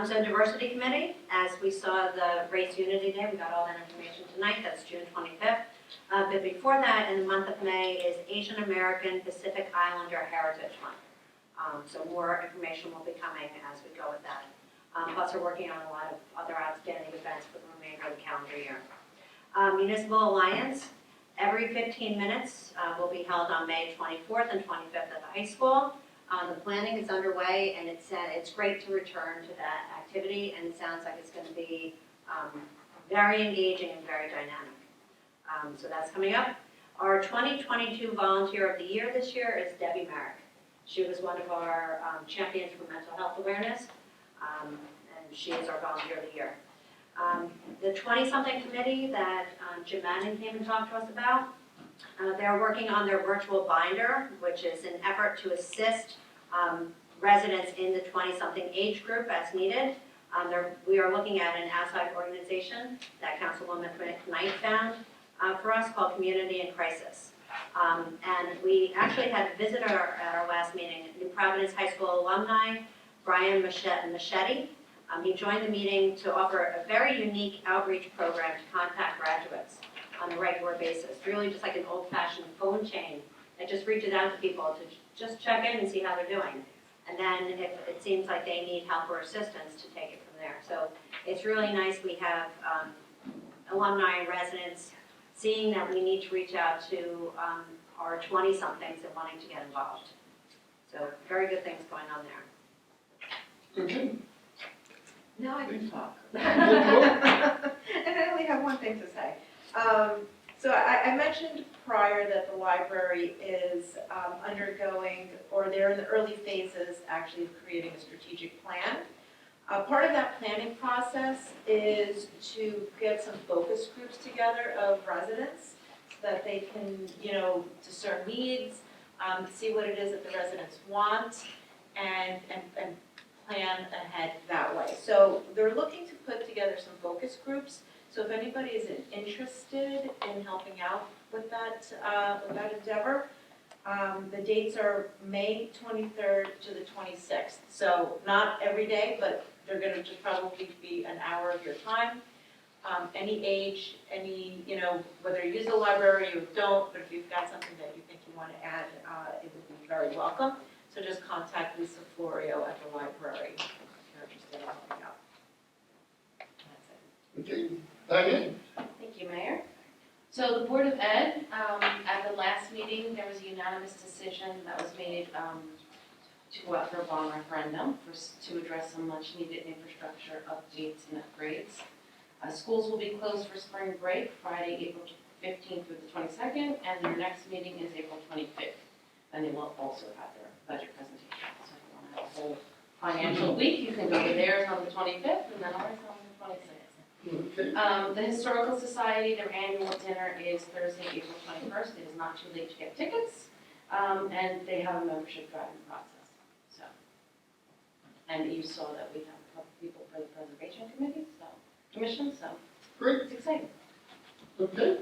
So Diversity Committee, as we saw the Race Unity Day, we got all that information tonight, that's June 25th. But before that, in the month of May, is Asian American Pacific Islander Heritage Month. So more information will be coming as we go with that. Plus, we're working on a lot of other outstanding events for the remainder of the calendar year. Municipal Alliance, every 15 minutes will be held on May 24th and 25th at the high school. The planning is underway, and it's great to return to that activity, and it sounds like it's going to be very engaging and very dynamic. So that's coming up. Our 2022 Volunteer of the Year this year is Debbie Merrick. She was one of our champions for mental health awareness, and she is our Volunteer of the Year. The 20-something committee that Jim Manning came and talked to us about, they're working on their virtual binder, which is an effort to assist residents in the 20-something age group as needed. We are looking at an outside organization that Councilwoman Knight found for us called Community in Crisis. And we actually had a visitor at our last meeting, New Providence High School alumni, Brian Machete. He joined the meeting to offer a very unique outreach program to contact graduates on a regular basis, really just like an old-fashioned phone chain that just reaches out to people to just check in and see how they're doing. And then if it seems like they need help or assistance, to take it from there. So it's really nice we have alumni and residents seeing that we need to reach out to our 20-somethings and wanting to get involved. So very good things going on there.
Okay.
Now I can talk.
Yeah,
And I only have one thing to say. So I mentioned prior that the library is undergoing, or they're in the early phases actually of creating a strategic plan. Part of that planning process is to get some focus groups together of residents so that they can, discern needs, see what it is that the residents want, and plan ahead that way. So they're looking to put together some focus groups. So if anybody is interested in helping out with that endeavor, the dates are May 23rd to the 26th. So not every day, but they're going to just probably be an hour of your time. Any age, whether you use the library or don't, but if you've got something that you think you want to add, it would be very welcome. So just contact Lisa Florio at the library if you're interested in helping out. That's it.
Okay. Diane?
Thank you, Mayor. So the Board of Ed, at the last meeting, there was a unanimous decision that was made to go out for a bond referendum to address some much-needed infrastructure updates and upgrades. Schools will be closed for spring break, Friday, April 15th through the 22nd, and their next meeting is April 25th. And they will also have their budget presentation. So if you want to have a whole financial week, you can go to theirs on the 25th and then ours on the 26th.
Okay.
The Historical Society, their annual dinner is Thursday, April 21st. It is not too late to get tickets, and they have a membership driving process. So, and you saw that we have a couple people for the Preservation Commission, so
Great.
it's exciting.
Okay.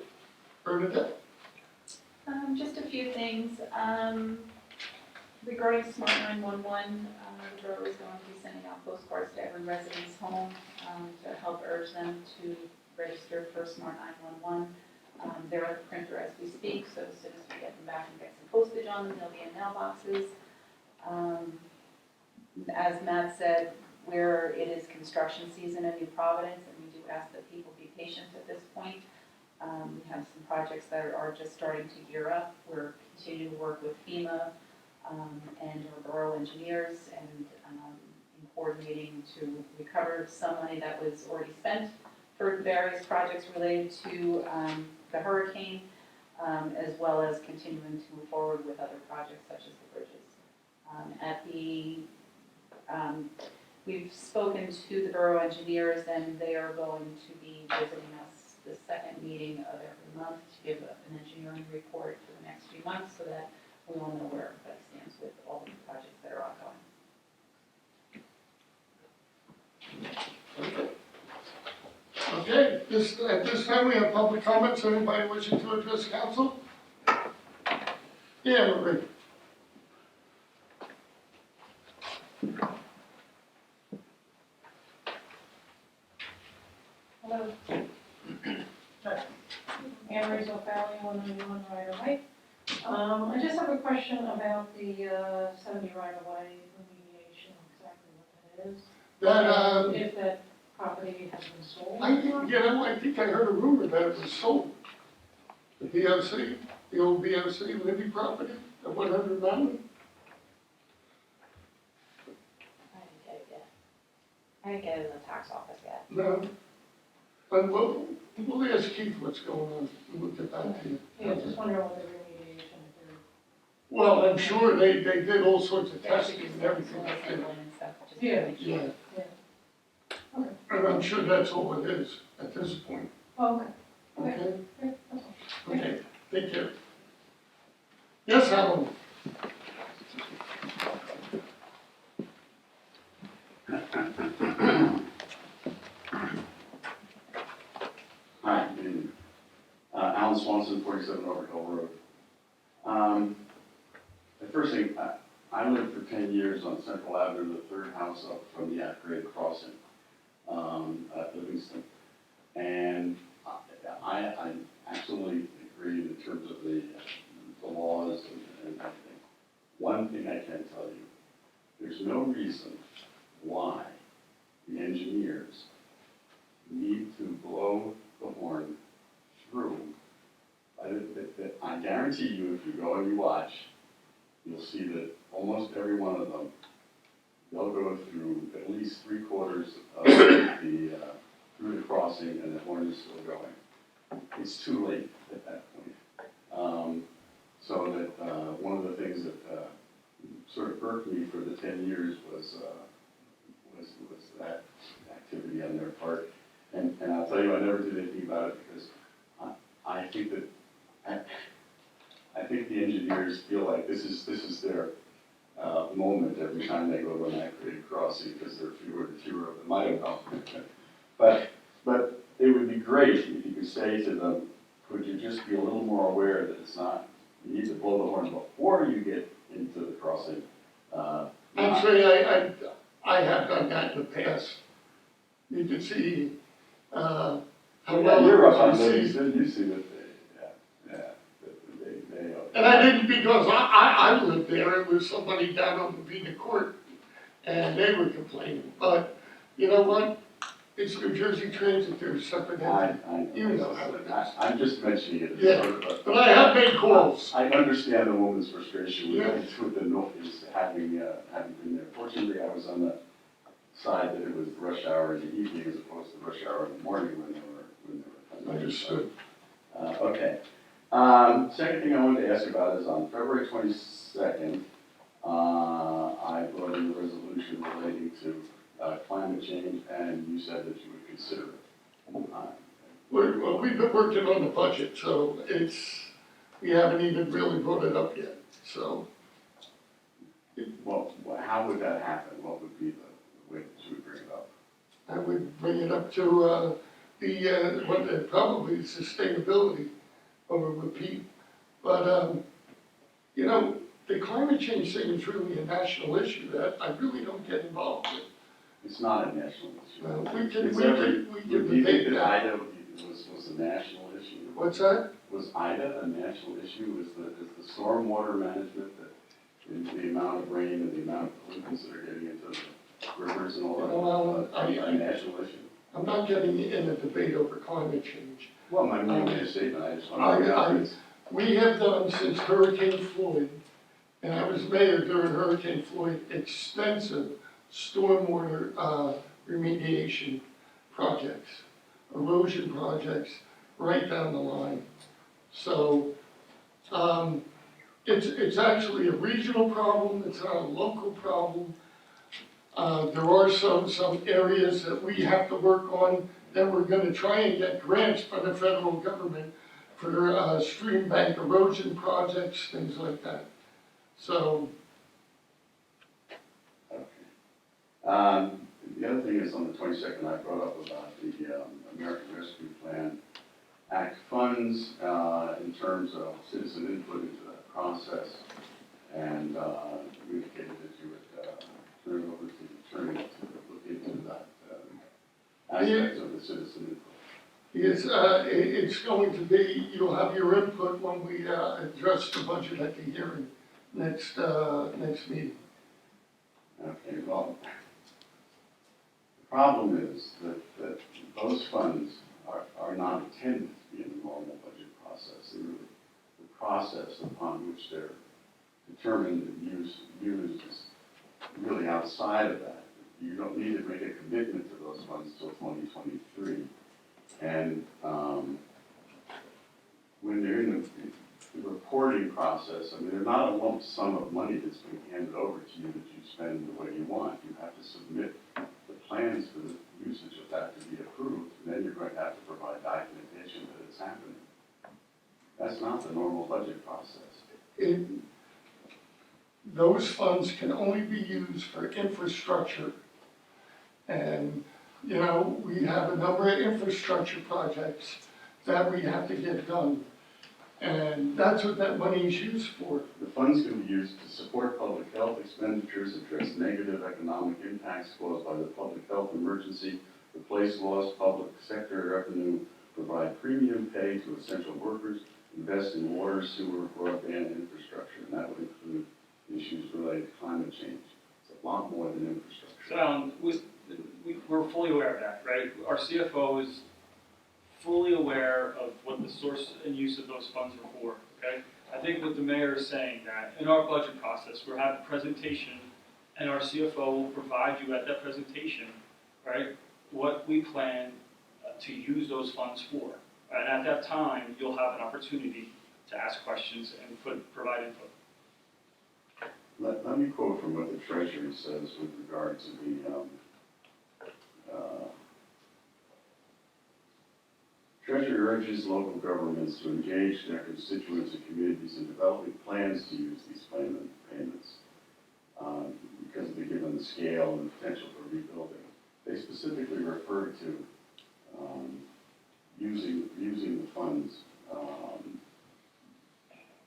Bernadette?
Just a few things. Regarding Smart 911, the borough is going to be sending out postcards to every resident's home to help urge them to register for Smart 911. They're at the printer as we speak, so as soon as we get them back and get some postage on them, they'll be in mailboxes. As Matt said, where it is construction season in New Providence, and we do ask that people be patient at this point. We have some projects that are just starting to gear up. We're continuing to work with FEMA and our borough engineers and in coordinating to recover some money that was already spent for various projects related to the hurricane, as well as continuing to move forward with other projects such as the bridges. We've spoken to the borough engineers, and they are going to be visiting us the second meeting of every month to give an engineering report for the next few months so that we all know where everybody stands with all of the projects that are ongoing.
Okay. At this time, we have public comments. Anybody wishing to address council? Yeah, Marie.
Hello. Anne Rachel Fowley, 191 right-of-way. I just have a question about the 70 right-of-way remediation, exactly what that is.
That,
If that property has been sold.
I think I heard a rumor that it was sold. The BOC, the old BOC Libby property at 100 Mountain.
I didn't get it yet. I didn't get it in the tax office yet.
No. But we'll ask Keith what's going on, and we'll get back to you.
Yeah, just wondering what the remediation, if they're.
Well, I'm sure they did all sorts of
They have to
testing
do
and everything.
some sampling and stuff, just to
Yeah.
make sure.
Yeah,
Okay.
and I'm sure that's all it is at this point,
Oh, okay.
okay?
Yeah, that's all.
Okay, take care. Yes, Alan?
Hi, good evening. Alan Swanson, 47 Over Hill Road. The first thing, I lived for 10 years on Central Avenue, the third house up from the at-grade crossing at Livingston. And I absolutely agree in terms of the laws and everything. One thing I can tell you, there's no reason why the engineers need to blow the horn through. I guarantee you, if you go and you watch, you'll see that almost every one of them, they'll go through at least 3/4 of through the crossing, and the horn is still going. It's too late at that point. So that one of the things that sort of irked me for the 10 years was that activity on their part. And I'll tell you, I never did anything about it because I think that I think the engineers feel like this is their moment every time they go to an at-grade crossing because there are fewer and fewer of them. I don't know, but it would be great if you could say to them, could you just be a little more aware that it's not, you need to blow the horn before you get into the crossing.
Actually, I have done that in the past. You can see, how well
You're
it
up on
was received.
Livingston, you see that they.
And I didn't because I lived there, it was somebody down on the Vina Court, and they were complaining, but you know what? It's New Jersey Transit, they're a separate entity, you know how it is.
I'm just mentioning it.
Yeah, but I have made calls.
I understand the woman's frustration
Yeah.
with the noise, having been there. Fortunately, I was on the side that it was rush hour in the evening as opposed to rush hour in the morning when they were.
Understood.
Okay. Second thing I wanted to ask about is on February 22nd, I brought in a resolution relating to climate change, and you said that you would consider it.
Well, we've been working on the budget, so we haven't even really brought it up yet, so.
Well, how would that happen? What would be the way that you would bring it up?
I would bring it up to, probably sustainability over with Pete. But, you know, the climate change thing is really a national issue that I really don't get involved with.
It's not a national issue.
We can
Do you think
debate
that
that.
Ida was a national issue?
What's that?
Was Ida a national issue? Is the stormwater management, the amount of rain and the amount of pollutants that are getting into the rivers and all
Well,
that, a national issue?
I'm not getting in a debate over climate change.
Well, my main statement, I just want to.
We have done since Hurricane Floyd, and I was mayor during Hurricane Floyd, extensive stormwater remediation projects, erosion projects, right down the line. So it's actually a regional problem, it's not a local problem. There are some areas that we have to work on that we're gonna try and get grants from the federal government for stream bank erosion projects, things like that. So.
Okay. The other thing is on the 22nd, I brought up about the American Rescue Plan Act funds in terms of citizen input into that process, and you indicated that you would turn it over to the attorney to look into that aspect of the citizen input.
Yes, it's going to be, you'll have your input when we address the budget at the hearing next meeting.
Okay, well, the problem is that those funds are not intended to be in the normal budget process. They're really the process upon which they're determined and used is really outside of that. You don't need to make a commitment to those funds till 2023. And, when they're in the reporting process, I mean, there's not a lump sum of money that's being handed over to you that you spend the way you want. You have to submit the plans for the usage of that to be approved, and then you're going to have to provide documentation that it's happening. That's not the normal budget process.
Those funds can only be used for infrastructure. And, you know, we have a number of infrastructure projects that we have to get done. And that's what that money is used for.
The funds can be used to support public health expenditures, address negative economic impacts caused by the public health emergency, replace lost public sector revenue, provide premium pay to essential workers, invest in water, sewer, broadband infrastructure, and that would include issues related to climate change. It's a lot more than infrastructure.
We're fully aware of that, right? Our CFO is fully aware of what the source and use of those funds are for, okay? I think what the mayor is saying that in our budget process, we'll have a presentation and our CFO will provide you at that presentation, right, what we plan to use those funds for. And at that time, you'll have an opportunity to ask questions and provide input.
Let me quote from what the Treasury says with regard to the Treasury urges local governments to engage their constituents and communities in developing plans to use these payments because they're given the scale and the potential for rebuilding. They specifically refer to using the funds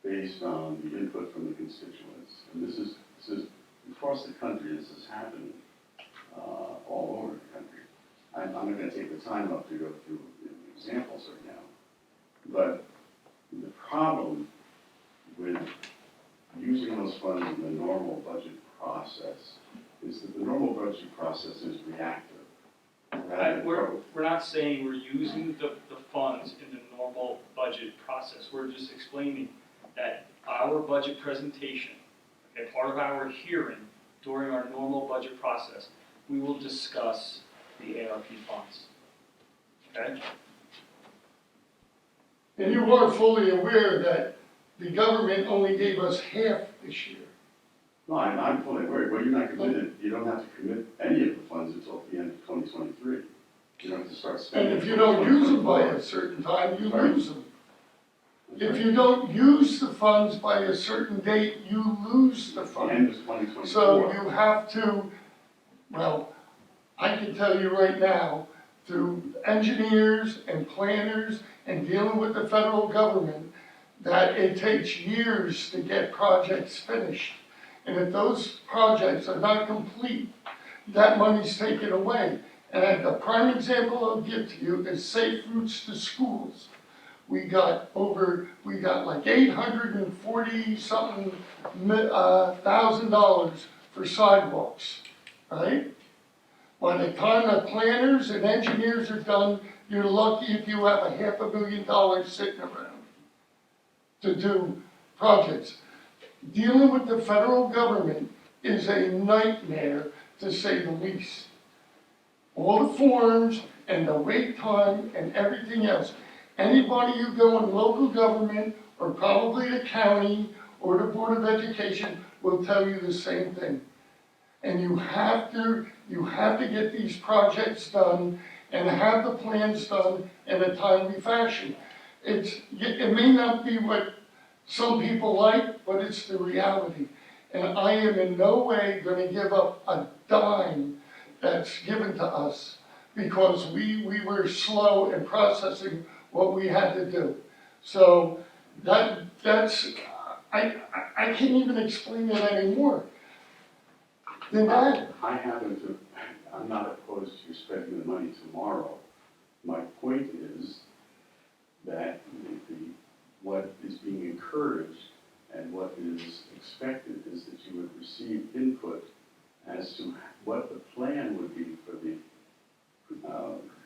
based on the input from the constituents. And this is across the country. This is happening all over the country. I'm not going to take the time up to go through examples right now, but the problem with using those funds in the normal budget process is that the normal budget process is reactive.
We're not saying we're using the funds in the normal budget process. We're just explaining that our budget presentation, okay, part of our hearing during our normal budget process, we will discuss the ARP funds, okay?
And you are fully aware that the government only gave us half this year.
No, I'm fully aware. Well, you're not committed. You don't have to commit any of the funds until the end of 2023. You don't have to start spending.
And if you don't use them by a certain time, you lose them. If you don't use the funds by a certain date, you lose the funds.
The end of 2024.
So you have to, well, I can tell you right now, through engineers and planners and dealing with the federal government, that it takes years to get projects finished. And if those projects are not complete, that money's taken away. And the prime example I'll give to you is Safe Routes to Schools. We got like $840-something thousand for sidewalks, right? By the time the planners and engineers are done, you're lucky if you have $500 million sitting around to do projects. Dealing with the federal government is a nightmare, to say the least. All the forms and the wait time and everything else. Anybody you go in local government, or probably the county, or the Board of Education will tell you the same thing. And you have to get these projects done and have the plans done in a timely fashion. It may not be what some people like, but it's the reality. And I am in no way going to give up a dime that's given to us because we were slow in processing what we had to do. So that's I can't even explain it anymore. Than that.
I'm not opposed to you spending the money tomorrow. My point is that what is being encouraged and what is expected is that you would receive input as to what the plan would be for the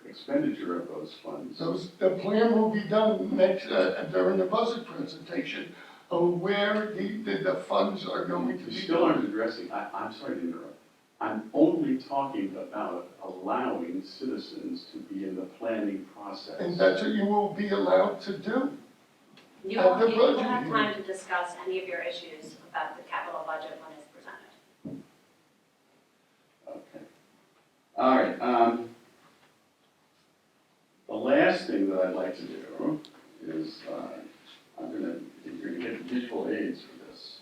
expenditure of those funds.
The plan will be done next during the budget presentation of where the funds are going to be.
You still aren't addressing, I'm sorry to interrupt. I'm only already talking about allowing citizens to be in the planning process.
And that's what you will be allowed to do.
You
At the
will, you will
budget
have
hearing.
time to discuss any of your issues about the capital budget when it's presented.
Okay. All right, the last thing that I'd like to do is, you're gonna get visual aids for this.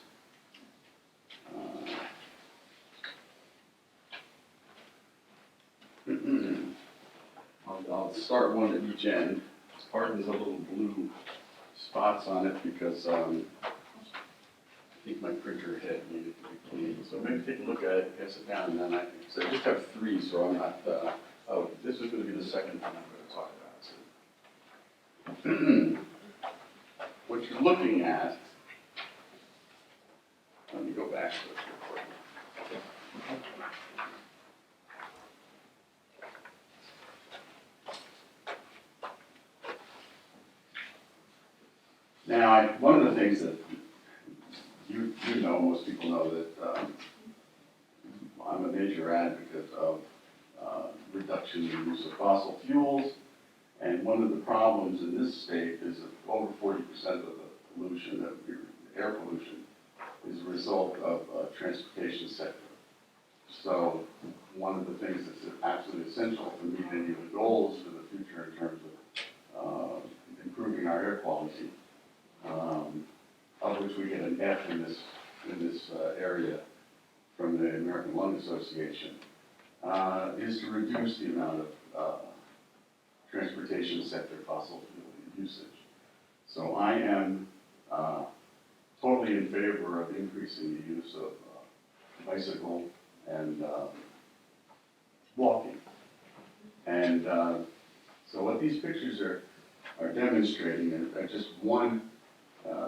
I'll start one at each end. This part has a little blue spots on it because, I think my printer head needed to be cleaned. So maybe take a look at it, pass it down, and then so I just have 3, so I'm not, this is gonna be the second one I'm gonna talk about. So. What you're looking at, let me go back to it real quick. Now, one of the things that you know, most people know that I'm a major advocate of reduction in the use of fossil fuels. And one of the problems in this state is that over 40% of the pollution, air pollution, is a result of transportation sector. So one of the things that's absolutely essential to meet any of the goals for the future in terms of improving our air quality, of which we get an F in this area from the American Lung Association, is to reduce the amount of transportation sector fossil fuel usage. So I am totally in favor of increasing the use of bicycle and walking. And so what these pictures are demonstrating are just one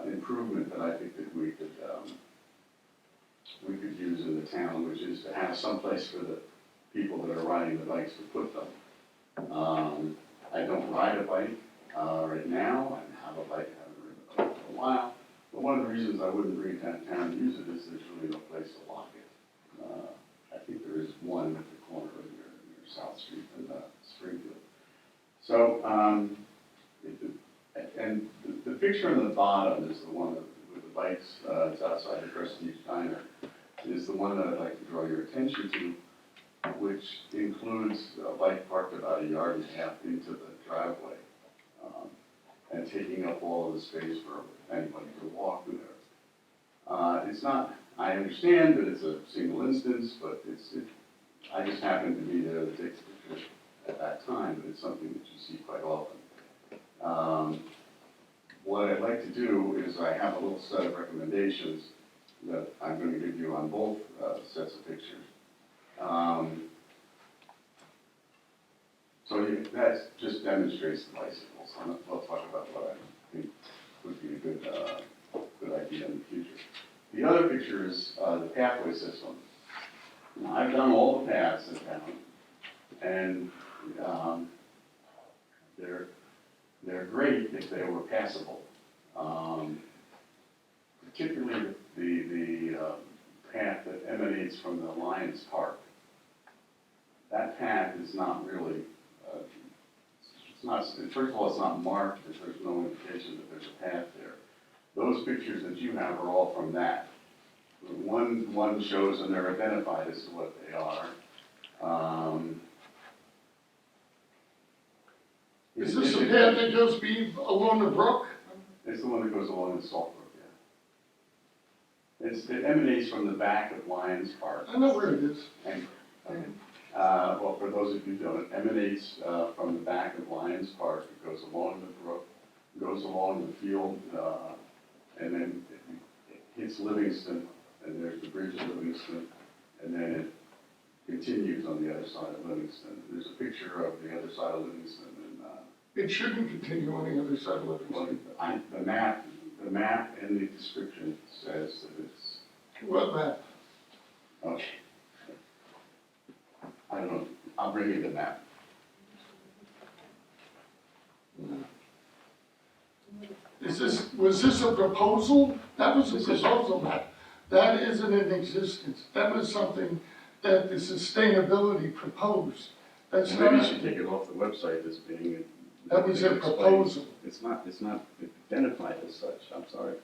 improvement that I think that we could use in the town, which is to have some place for the people that are riding the bikes to put them. I don't ride a bike right now. I have a bike. I haven't ridden a bike for a while. But one of the reasons I wouldn't bring it downtown and use it is there's really no place to lock it. I think there is one at the corner of near South Street in Springfield. So, and the picture on the bottom is the one with the bikes. It's outside the Prestige Diner. Is the one that I'd like to draw your attention to, which includes a bike parked about a yard and a half into the driveway, and taking up all of the space for anybody to walk through there. It's not, I understand that it's a single instance, but I just happened to be there to take the picture at that time, but it's something that you see quite often. What I'd like to do is I have a little set of recommendations that I'm going to give you on both sets of pictures. So that just demonstrates the bicycles. I'll talk about what I think would be a good idea in the future. The other picture is the pathway system. Now, I've done all the paths in town, and they're great if they were passable. Particularly the path that emanates from the Lions Park. That path is not really, first of all, it's not marked, because there's no indication that there's a path there. Those pictures that you have are all from that. One shows and they're identified as to what they are.
Is this the path that goes along the brook?
It's the one that goes along the Salt Brook, yeah. It emanates from the back of Lions Park.
I know where it is.
And, okay. Well, for those of you who don't, it emanates from the back of Lions Park. It goes along the brook, goes along the field, and then it hits Livingston, and there's the bridge of Livingston, and then it continues on the other side of Livingston. There's a picture of the other side of Livingston.
It shouldn't continue on the other side of Livingston.
Well, the map in the description says that it's.
What map?
Okay. I don't know. I'll bring you the map.
Was this a proposal? That was a proposal map. That isn't in existence. That was something that the sustainability proposed. That's
Maybe you
not,
should take it off the website as being.
that was a proposal.
It's not identified as such, I'm sorry.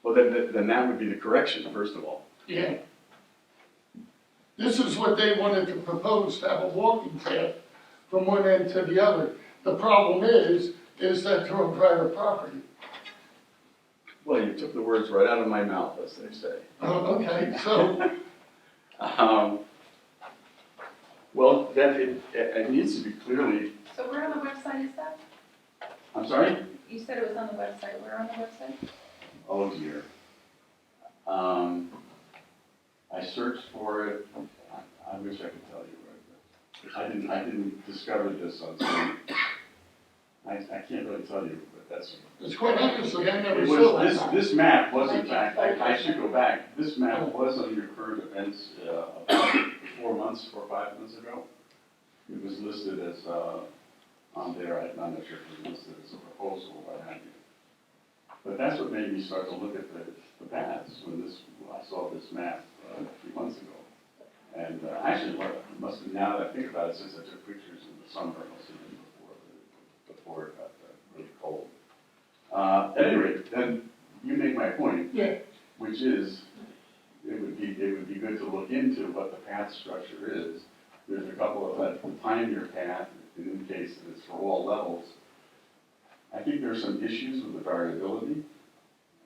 Well, then that would be the correction, first of all.
Yeah. This is what they wanted to propose, to have a walking path from one end to the other. The problem is that they're on private property.
Well, you took the words right out of my mouth, as they say.
Okay, so,
Well, then it needs to be clearly,
So where on the website is that?
I'm sorry?
You said it was on the website, where on the website?
Oh dear. I searched for it, I wish I could tell you where, but I didn't discover this on some, I can't really tell you, but that's.
it's quite honestly, I never
It
saw
was,
that.
this map was in fact, I should go back, this map was under current events, about 4 months, 4 or 5 months ago. It was listed as, on there, I'm not sure if it was listed as a proposal or what have you. But that's what made me start to look at the paths when I saw this map a few months ago. And actually, what must have, now that I think about it, since I took pictures in the summer, it must have been before it got really cold. At any rate, then you make my point,
Yeah.
which is it would be good to look into what the path structure is. There's a couple of the Pioneer path, it indicates that it's for all levels. I think there's some issues with the variability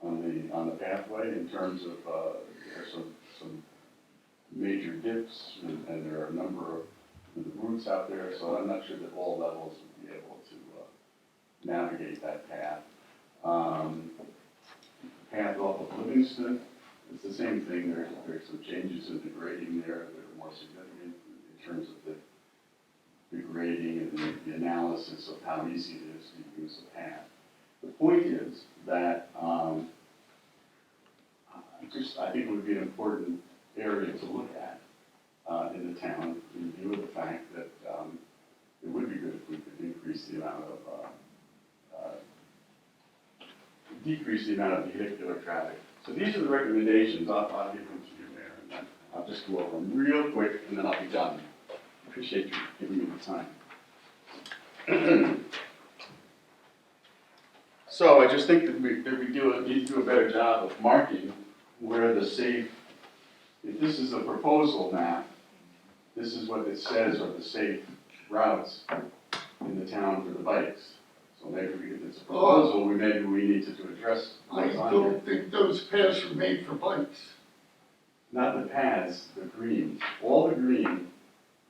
on the pathway in terms of there's some major dips and there are a number of routes out there, so I'm not sure that all levels would be able to navigate that path. Path off of Livingston, it's the same thing. There's some changes in the grading there that are more significant in terms of the grading and the analysis of how easy it is to use the path. The point is that I think it would be an important area to look at in the town in view of the fact that it would be good if we could increase the amount of decrease the amount of vehicular traffic. So these are the recommendations. I'll give them to you, Mayor, and then I'll just go over them real quick, and then I'll be done. Appreciate you giving me the time. So I just think that we need to do a better job of marking where the safe. If this is a proposal map, this is what it says are the safe routes in the town for the bikes. So maybe if it's a proposal, maybe we need to address
I
what's on here.
don't think those paths were made for bikes.
Not the paths, the green. All the green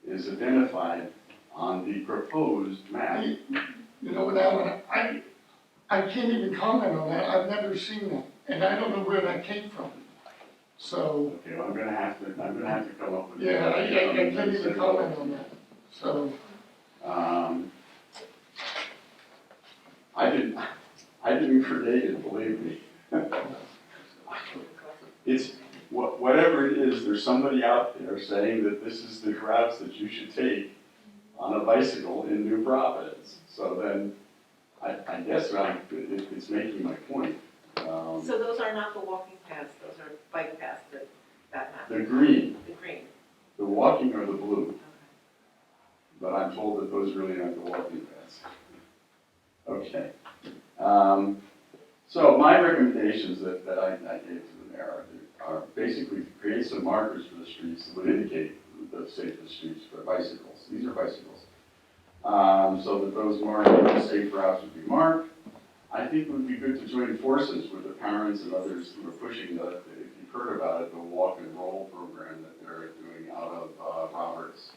is identified on the proposed map.
You know what, Alan, I can't even comment on that. I've never seen that, and I don't know where that came from. So,
Okay, well, I'm gonna have to come up with.
yeah, I can't even comment on that. So,
I didn't create it, believe me. It's, whatever it is, there's somebody out there saying that this is the routes that you should take on a bicycle in New Providence. So then, I guess it's making my point.
So those are not the walking paths, those are bike paths that map.
The green,
The green.
the walking or the blue. But I'm told that those really aren't the walking paths. Okay. So my recommendations that I gave to the mayor are basically to create some markers for the streets that would indicate the safest streets for bicycles. These are bicycles. So that those marked safe routes would be marked. I think it would be good to join forces with the parents and others who are pushing the, if you've heard about it, the walk and roll program that they're doing out of Roberts.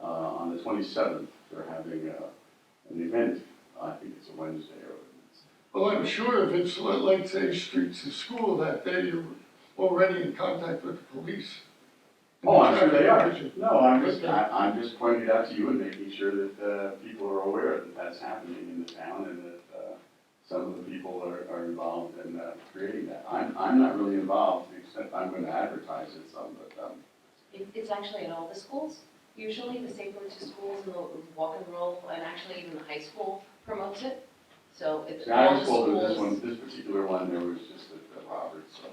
On the 27th, they're having an event. I think it's a Wednesday or
well, I'm sure if it's like, say, streets of school that day, you're already in contact with the police.
oh, I'm sure they are. No, I'm just pointing it out to you and making sure that people are aware that that's happening in the town and that some of the people are involved in creating that. I'm not really involved to the extent I'm going to advertise it some, but
It's actually in all the schools. Usually the Safe Road to Schools and the walk and roll, and actually even the high school promotes it. So it's
I
all
was
the
told that
schools.
this particular one, there was just at Roberts. So.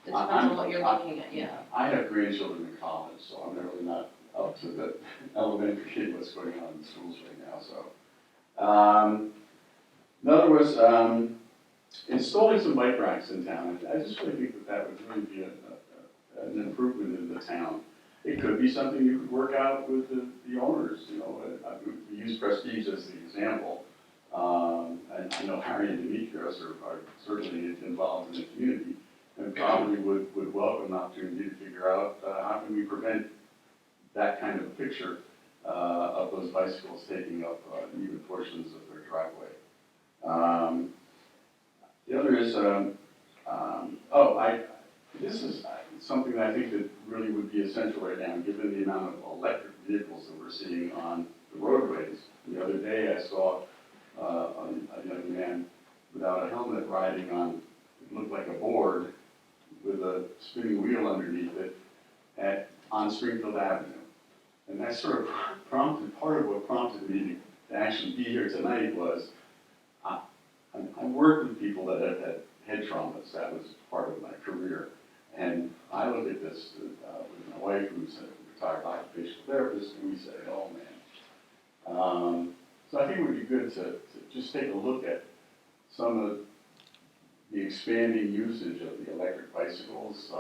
It depends on what you're looking at, yeah.
I have grandchildren in college, so I'm really not up to the elementary, what's going on in the schools right now, so. In other words, installing some bike racks in town, I just really think that that would really be an improvement in the town. It could be something you could work out with the owners, you know, we use Prestige as the example. And I know Harry and Demetrius are certainly involved in the community and probably would welcome an opportunity to figure out how can we prevent that kind of picture of those bicycles taking up even portions of their driveway. The other is, this is something that I think that really would be essential right now, given the amount of electric vehicles that we're seeing on the roadways. The other day I saw a young man without a helmet riding on, it looked like a board with a spinning wheel underneath it on Springfield Avenue. And that sort of part of what prompted me to actually be here tonight was, I worked with people that have had head traumas. That was part of my career. And I look at this with my wife, who's a retired occupational therapist, and we say, oh man. So I think it would be good to just take a look at some of the expanding usage of the electric bicycles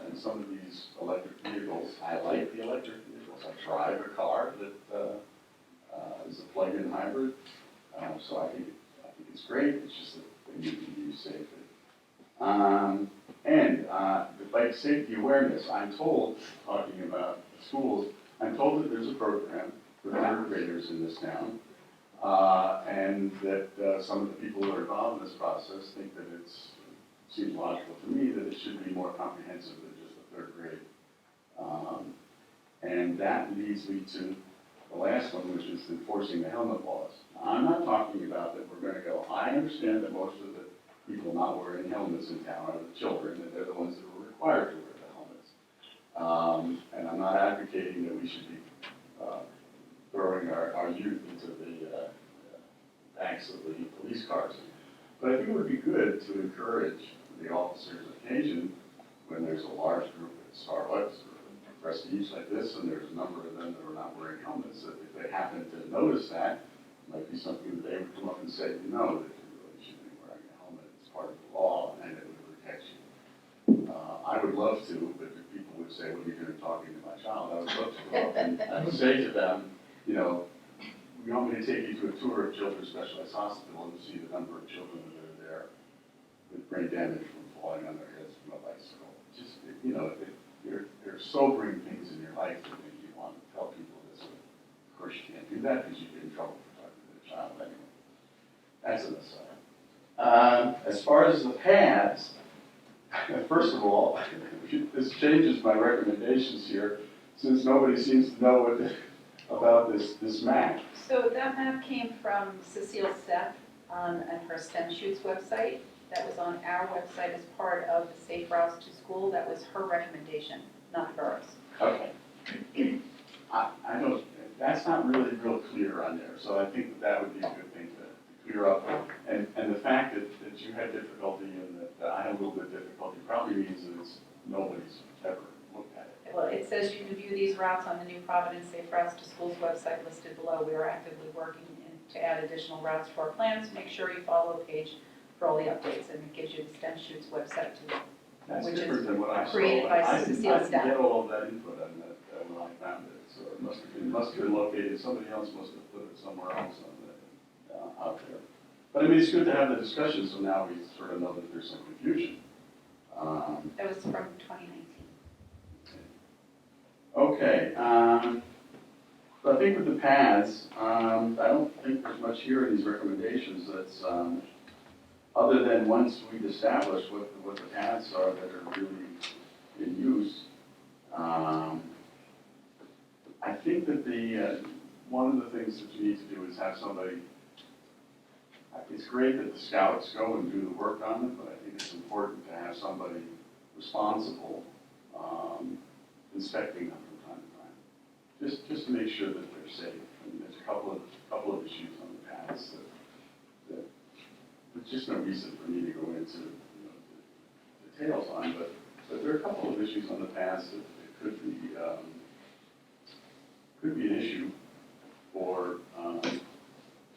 and some of these electric vehicles. I like the electric vehicles. I drive a car that is a plug-in hybrid, so I think it's great. It's just that they need to be used safely. The bike safety awareness, I'm told, talking about schools, I'm told that there's a program for third graders in this town, and that some of the people who are involved in this process think that it seems logical to me that it should be more comprehensive than just the third grade. And that leads me to the last one, which is enforcing the helmet laws. Now, I'm not talking about that we're going to go, I understand that most of the people not wearing helmets in town are the children, and they're the ones that are required to wear the helmets. And I'm not advocating that we should be throwing our youth into the banks of the police cars. But I think it would be good to encourage the officers on occasion, when there's a large group at Starbucks or Prestige like this, and there's a number of them that are not wearing helmets, that if they happen to notice that, it might be something that they would come up and say, you know, that you really should be wearing a helmet. It's part of the law, and it would protect you. I would love to, but if people would say, what are you doing talking to my child? I would love to go up and say to them, you know, we want me to take you to a tour of Children's Specialized Hospital and see the number of children that are there with brain damage from falling on their heads from a bicycle. Just, you know, there are sobering things in your life that make you want to tell people this. Of course, you can't do that because you get in trouble for talking to the child anyway. That's an aside. As far as the pads, first of all, this changes my recommendations here, since nobody seems to know about this map.
So that map came from Cecile Stepp and her STEM Shoots website. That was on our website as part of the Safe Routes to School. That was her recommendation, not the borough's.
Okay. I don't, that's not really real clear on there, so I think that would be a good thing to clear up. And the fact that you had difficulty and that I had a little bit of difficulty probably means that nobody's ever looked at it.
Well, it says you can view these routes on the New Providence Safe Routes to Schools website listed below. We are actively working to add additional routes to our plans. Make sure you follow the page for all the updates, and it gives you the STEM Shoots website too.
That's
which
different
is
than what I saw.
created by Cecile
I didn't
Stepp.
get all of that input on that when I found it, so it must have been located, somebody else must have put it somewhere else on the, out there. But I mean, it's good to have the discussion, so now we sort of know that there's some confusion.
That was from 2019.
Okay, so I think with the paths, I don't think there's much here in these recommendations that's, other than once we've established what the paths are that are really in use. I think that one of the things that you need to do is have somebody, it's great that the scouts go and do the work on them, but I think it's important to have somebody responsible inspecting them from time to time, just to make sure that they're safe. And there's a couple of issues on the paths that there's just no reason for me to go into the details on, but But there are a couple of issues on the pass that could be an issue for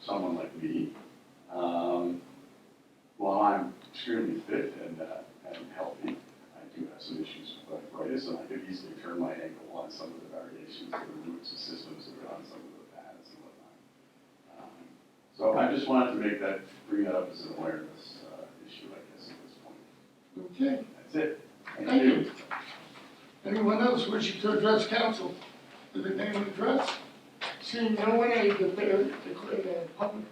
someone like me. While I'm extremely fit and healthy, I do have some issues with arthritis, and I could easily turn my ankle on some of the variations of the roots and systems that are on some of the pads and whatnot. So I just wanted to bring that up as an awareness issue, I guess, at this point.
Okay,
That's it.
thank you. Anyone else wishing to address council with a name and address? Seeing no one, I declare the public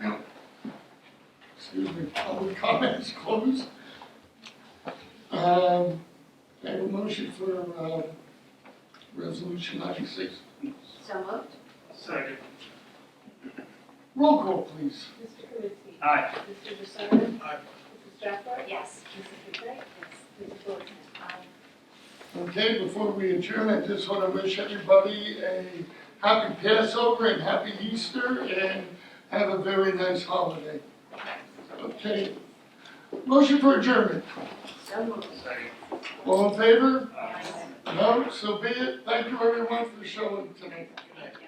public comments closed. I have a motion for resolution 96.
So moved.
Second.
Roll call, please.
Mr. Kaminsky.
Aye.
Mr. Jussono.
Aye.
Mrs. Jackson.
Yes.
Mrs. McKay. Yes. Mrs. Wilson.
Okay, before we adjourn, I just want to wish everybody a happy Passover and happy Easter and have a very nice holiday. Okay. Motion for adjournment.
So moved.
Second.
All in favor?
Aye.
No? So be it. Thank you everyone for showing tonight.
Thank you.